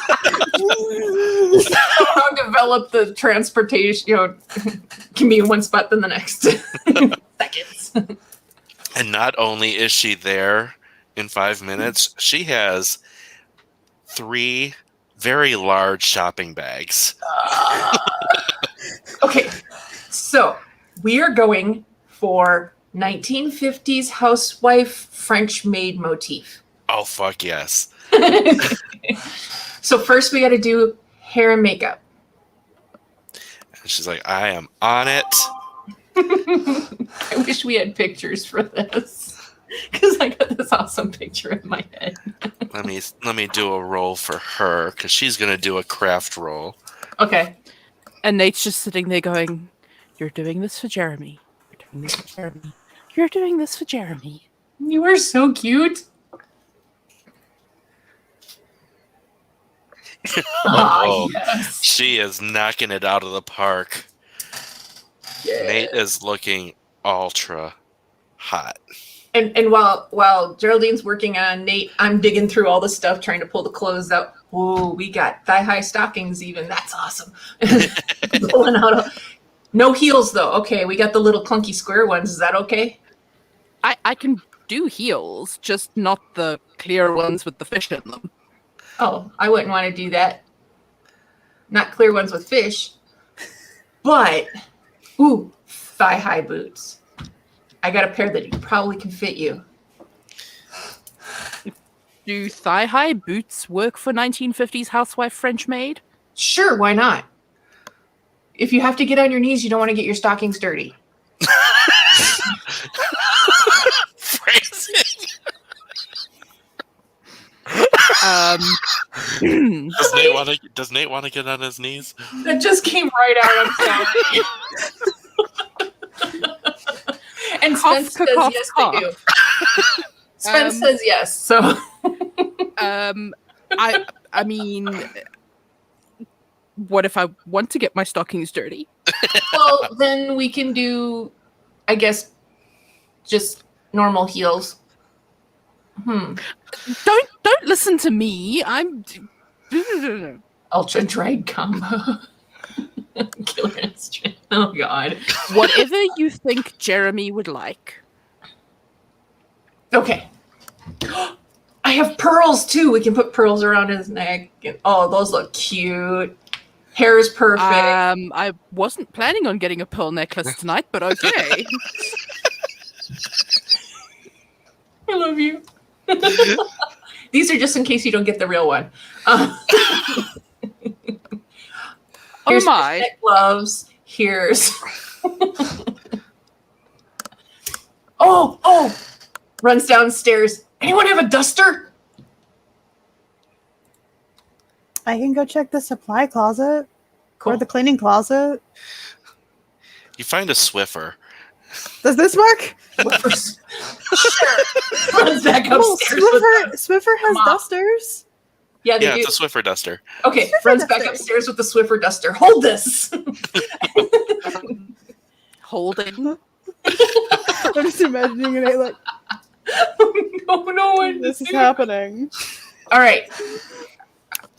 Somehow develop the transportation, can be in one spot than the next. Seconds. And not only is she there in 5 minutes, she has 3 very large shopping bags. Okay, so we are going for 1950s housewife French maid motif. Oh, fuck yes. So first we got to do hair and makeup. And she's like, I am on it. I wish we had pictures for this because I got this awesome picture in my head. Let me do a roll for her because she's gonna do a craft roll. Okay. And Nate's just sitting there going, "You're doing this for Jeremy. You're doing this for Jeremy. You're doing this for Jeremy." You are so cute. Oh, yes. she is knocking it out of the park. Yeah. Nate is looking ultra hot. And while Geraldine's working on Nate, I'm digging through all the stuff, trying to pull the clothes out. Oh, we got thigh-high stockings even. That's awesome. Pulling out no heels, though. Okay, we got the little clunky square ones. Is that okay? I can do heels, just not the clear ones with the fish in them. Oh, I wouldn't want to do that. Not clear ones with fish. But, ooh, thigh-high boots. I got a pair that probably can fit you. Do thigh-high boots work for 1950s housewife French maid? Sure, why not? If you have to get on your knees, you don't want to get your stockings dirty. Phrasing. Does Nate want to get on his knees? That just came right out. I'm sorry. And Spence says cough, yes, cough. they do. Spence says yes. So, I mean, what if I want to get my stockings dirty? well, then we can do, I guess, just normal heels. Don't listen to me. I'm Ultra drag combo. Killer instinct. Oh God. whatever you think Jeremy would like. Okay. I have pearls too. We can put pearls around his neck. And, oh, those look cute. Hair is perfect. I wasn't planning on getting a pearl necklace tonight, but okay. I love you. These are just in case you don't get the real one. Here's my. neck gloves. Here's. oh! Runs downstairs. Anyone have a duster? I can go check the supply closet Cool. or the cleaning closet. You find a Swiffer. Does this work? Sure. Runs back Oh, upstairs. Swiffer has Mom. dusters. Yeah, they Yeah, do. it's a Swiffer duster. Okay, Swiffer runs back duster. upstairs with the Swiffer duster. Hold this. Holding. I'm just imagining it like no, this is happening. All right.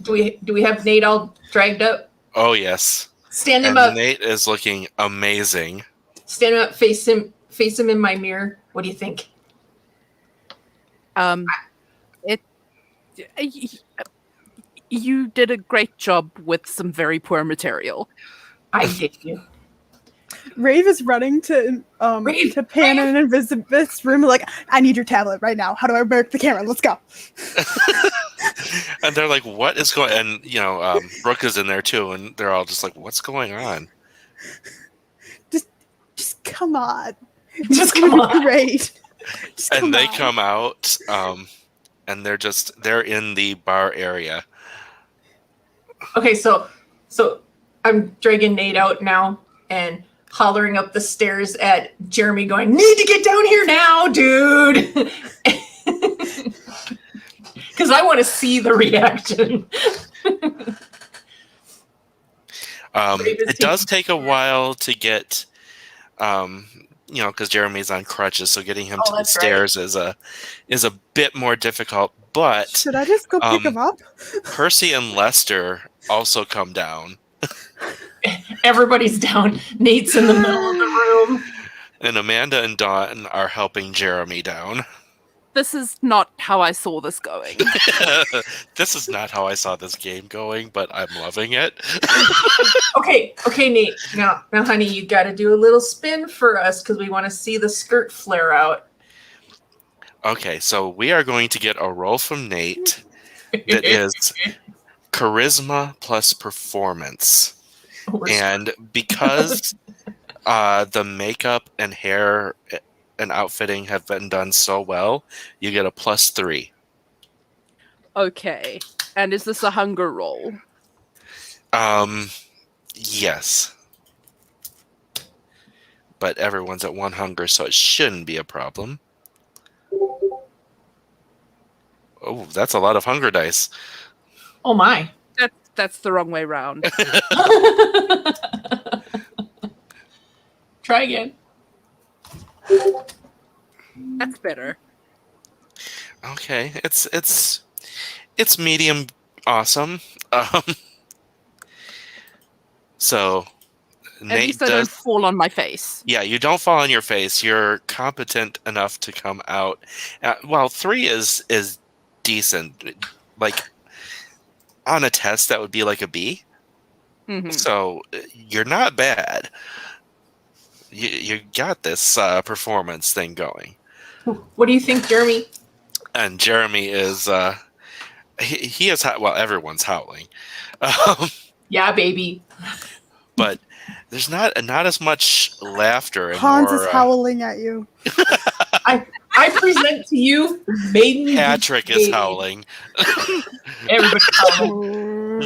Do we have Nate all dragged up? Oh yes. Stand him And up. Nate is looking amazing. Stand him up. Face him in my mirror. What do you think? You did a great job with some very poor material. I did you. Rave is running to Rave, to Pan in Invisibus room like, I need your tablet right now. How do I work the camera? Let's go. And they're like, what is going on? And, Brooke is in there too, and they're all just like, what's going on? Just come on. Just come on. Great. And they come out, and they're in the bar area. Okay, so I'm dragging Nate out now and hollering up the stairs at Jeremy going, need to get down here now, dude. Because I want to see the reaction. It does take a while to get, because Jeremy's on crutches, so getting him to the stairs is a bit more difficult. But should I just go pick him up? Percy and Lester also come down. Everybody's down. Nate's in the middle of the room. And Amanda and Dawn are helping Jeremy down. This is not how I saw this going. This is not how I saw this game going, but I'm loving it. Okay, Nate. Now, honey, you got to do a little spin for us because we want to see the skirt flare out. Okay, so we are going to get a roll from Nate that is charisma plus performance. And because the makeup and hair and outfitting have been done so well, you get a +3. Okay. And is this a hunger roll? Yes. But everyone's at 1 hunger, so it shouldn't be a problem. Oh, that's a lot of hunger dice. Oh my. That's the wrong way round. Try again. That's better. Okay, it's medium awesome. So At Nate least I don't fall on my face. Yeah, you don't fall on your face. You're competent enough to come out. 3 is decent. Like on a test, that would be like a B. Mm-hmm. So you're not bad. You got this performance thing going. What do you think, Jeremy? And Jeremy is he is everyone's howling. Yeah, baby. But there's not as much laughter. And Hans more, is howling at you. I present to you Maiden. Patrick is howling. Everybody's howling.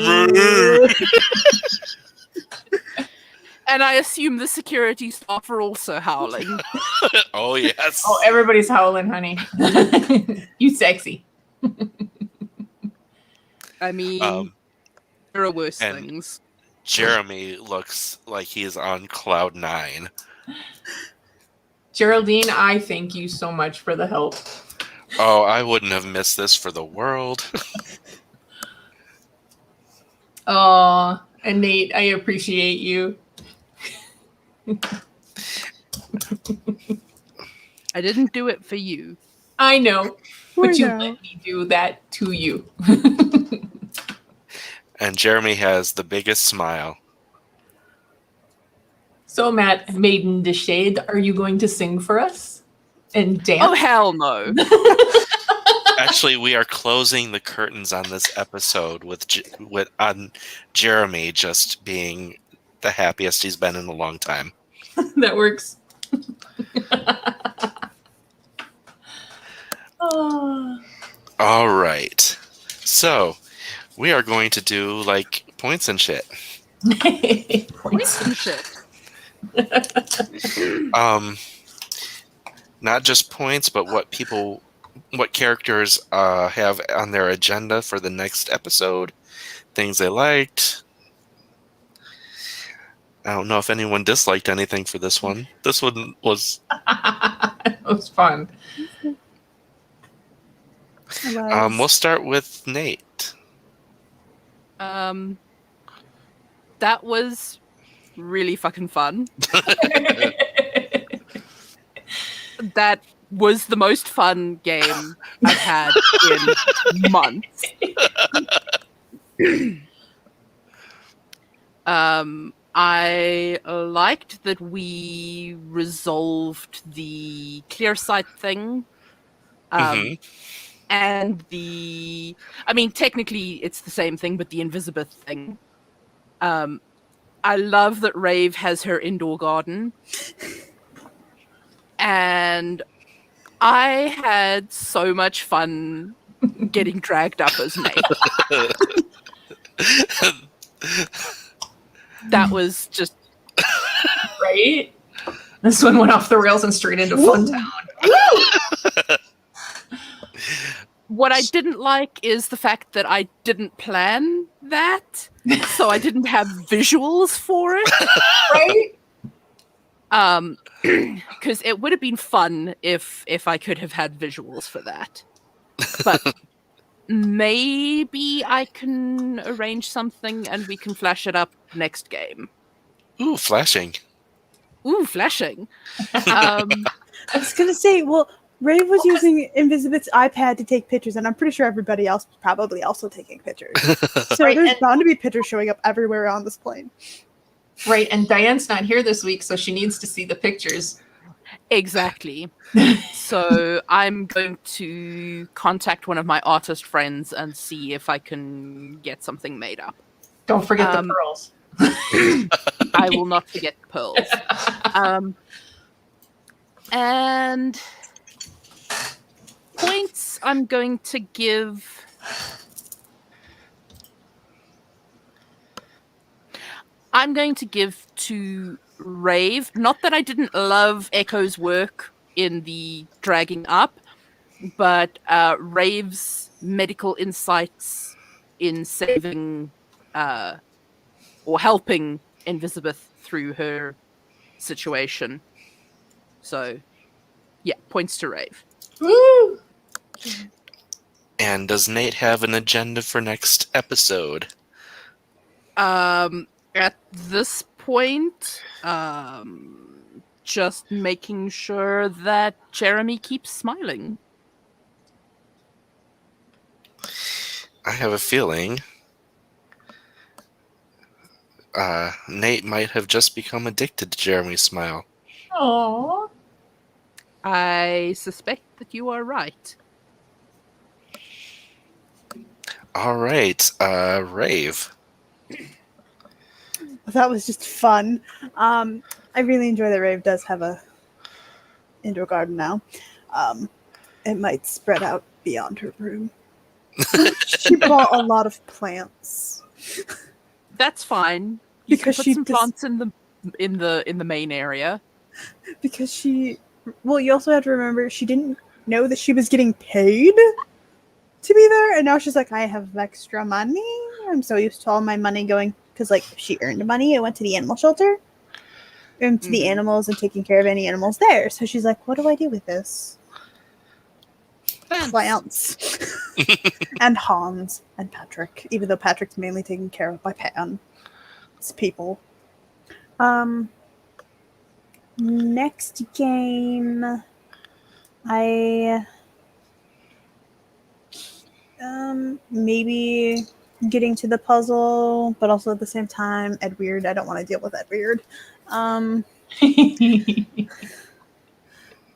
And I assume the security staff are also howling. Oh, yes. Oh, everybody's howling, honey. You sexy. I mean, there are worse things. Jeremy looks like he's on cloud 9. Geraldine, I thank you so much for the help. Oh, I wouldn't have missed this for the world. Oh, and Nate, I appreciate you. I didn't do it for you. I know, but you let me do that to you. And Jeremy has the biggest smile. So, Matt, Maiden de Shade, are you going to sing for us and dance? Oh, hell no. Actually, we are closing the curtains on this episode with Jeremy just being the happiest he's been in a long time. That works. Oh. All right. So, we are going to do, points and shit. Points and shit. Not just points, but what characters have on their agenda for the next episode, things they liked. I don't know if anyone disliked anything for this one. This one was... It was fun. We'll start with Nate. That was really fucking fun. That was the most fun game I've had in months. I liked that we resolved the clear sight thing. And technically it's the same thing, but the Invisibeth thing. I love that Rave has her indoor garden. And I had so much fun getting dragged up as Nate. That was just... Right? This one went off the rails and straight into Fun Town. What I didn't like is the fact that I didn't plan that, so I didn't have visuals for it. Right? Because it would have been fun if I could have had visuals for that. But maybe I can arrange something and we can flash it up next game. Ooh, flashing. Ooh, flashing. I was gonna say, well, Rave was using Invisibeth's iPad to take pictures, and I'm pretty sure everybody else was probably also taking pictures. So Right, there's bound to be pictures showing up everywhere on this plane. Right, and Diane's not here this week, so she needs to see the pictures. Exactly. So I'm going to contact one of my artist friends and see if I can get something made up. Don't forget the pearls. I will not forget the pearls. And points I'm going to give... I'm going to give to Rave. Not that I didn't love Echo's work in the dragging up, but Rave's medical insights in saving or helping Invisibeth through her situation. So, yeah, points to Rave. Woo! And does Nate have an agenda for next episode? At this point, just making sure that Jeremy keeps smiling. I have a feeling Nate might have just become addicted to Jeremy's smile. Aww. I suspect that you are right. All right, Rave. That was just fun. I really enjoy that Rave does have a indoor garden now. It might spread out beyond her room. She bought a lot of plants. That's fine. You Because can put she some plants in the main area. Because you also have to remember she didn't know that she was getting paid to be there, and now she's like, I have extra money. I'm so used to all my money going, because like she earned money, it went to the animal shelter and to the animals and taking care of any animals there. So she's like, what do I do with this? Plants. And Hans and Patrick, even though Patrick's mainly taken care of by Pan. It's people. Next game, I maybe getting to the puzzle, but also at the same time, Edweird. I don't want to deal with Edweird. And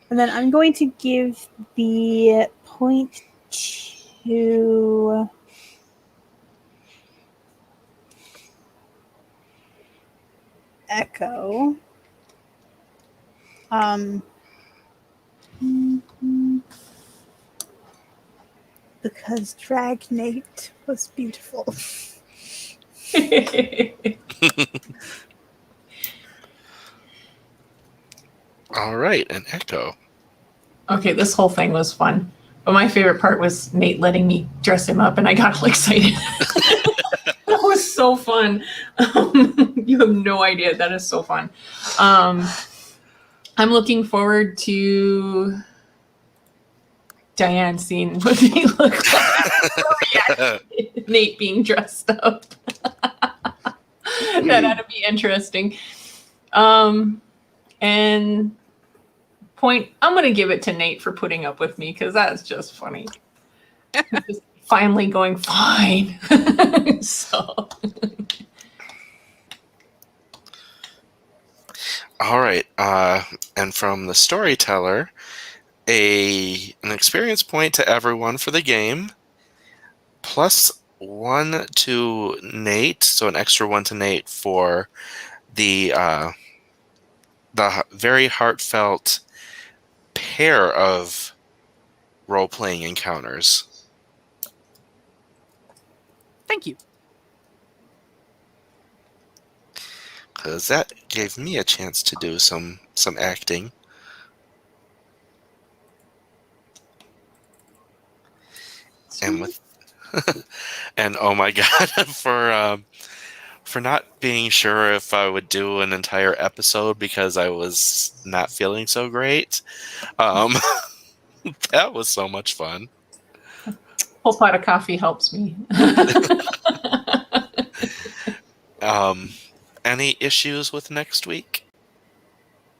then I'm going to give the point to Echo. Because Drag Nate was beautiful. All right, and Echo. Okay, this whole thing was fun. But my favorite part was Nate letting me dress him up, and I got all excited. That was so fun. You have no idea. That is so fun. I'm looking forward to Diane seeing what he looked like. Nate being dressed up. That had to be interesting. And point, I'm going to give it to Nate for putting up with me because that's just funny. Just finally going fine. So. All right. And from the Storyteller, an experience point to everyone for the game, +1 to Nate, so an extra 1 to Nate for the very heartfelt pair of role-playing encounters. Thank you. Because that gave me a chance to do some acting. And with and oh my god, for not being sure if I would do an entire episode because I was not feeling so great. That was so much fun. Whole pot of coffee helps me. Any issues with next week?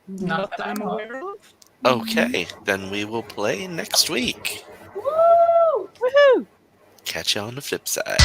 Not that I'm aware of. Okay, then we will play next week. Woo! Woohoo! Catch you on the flip side.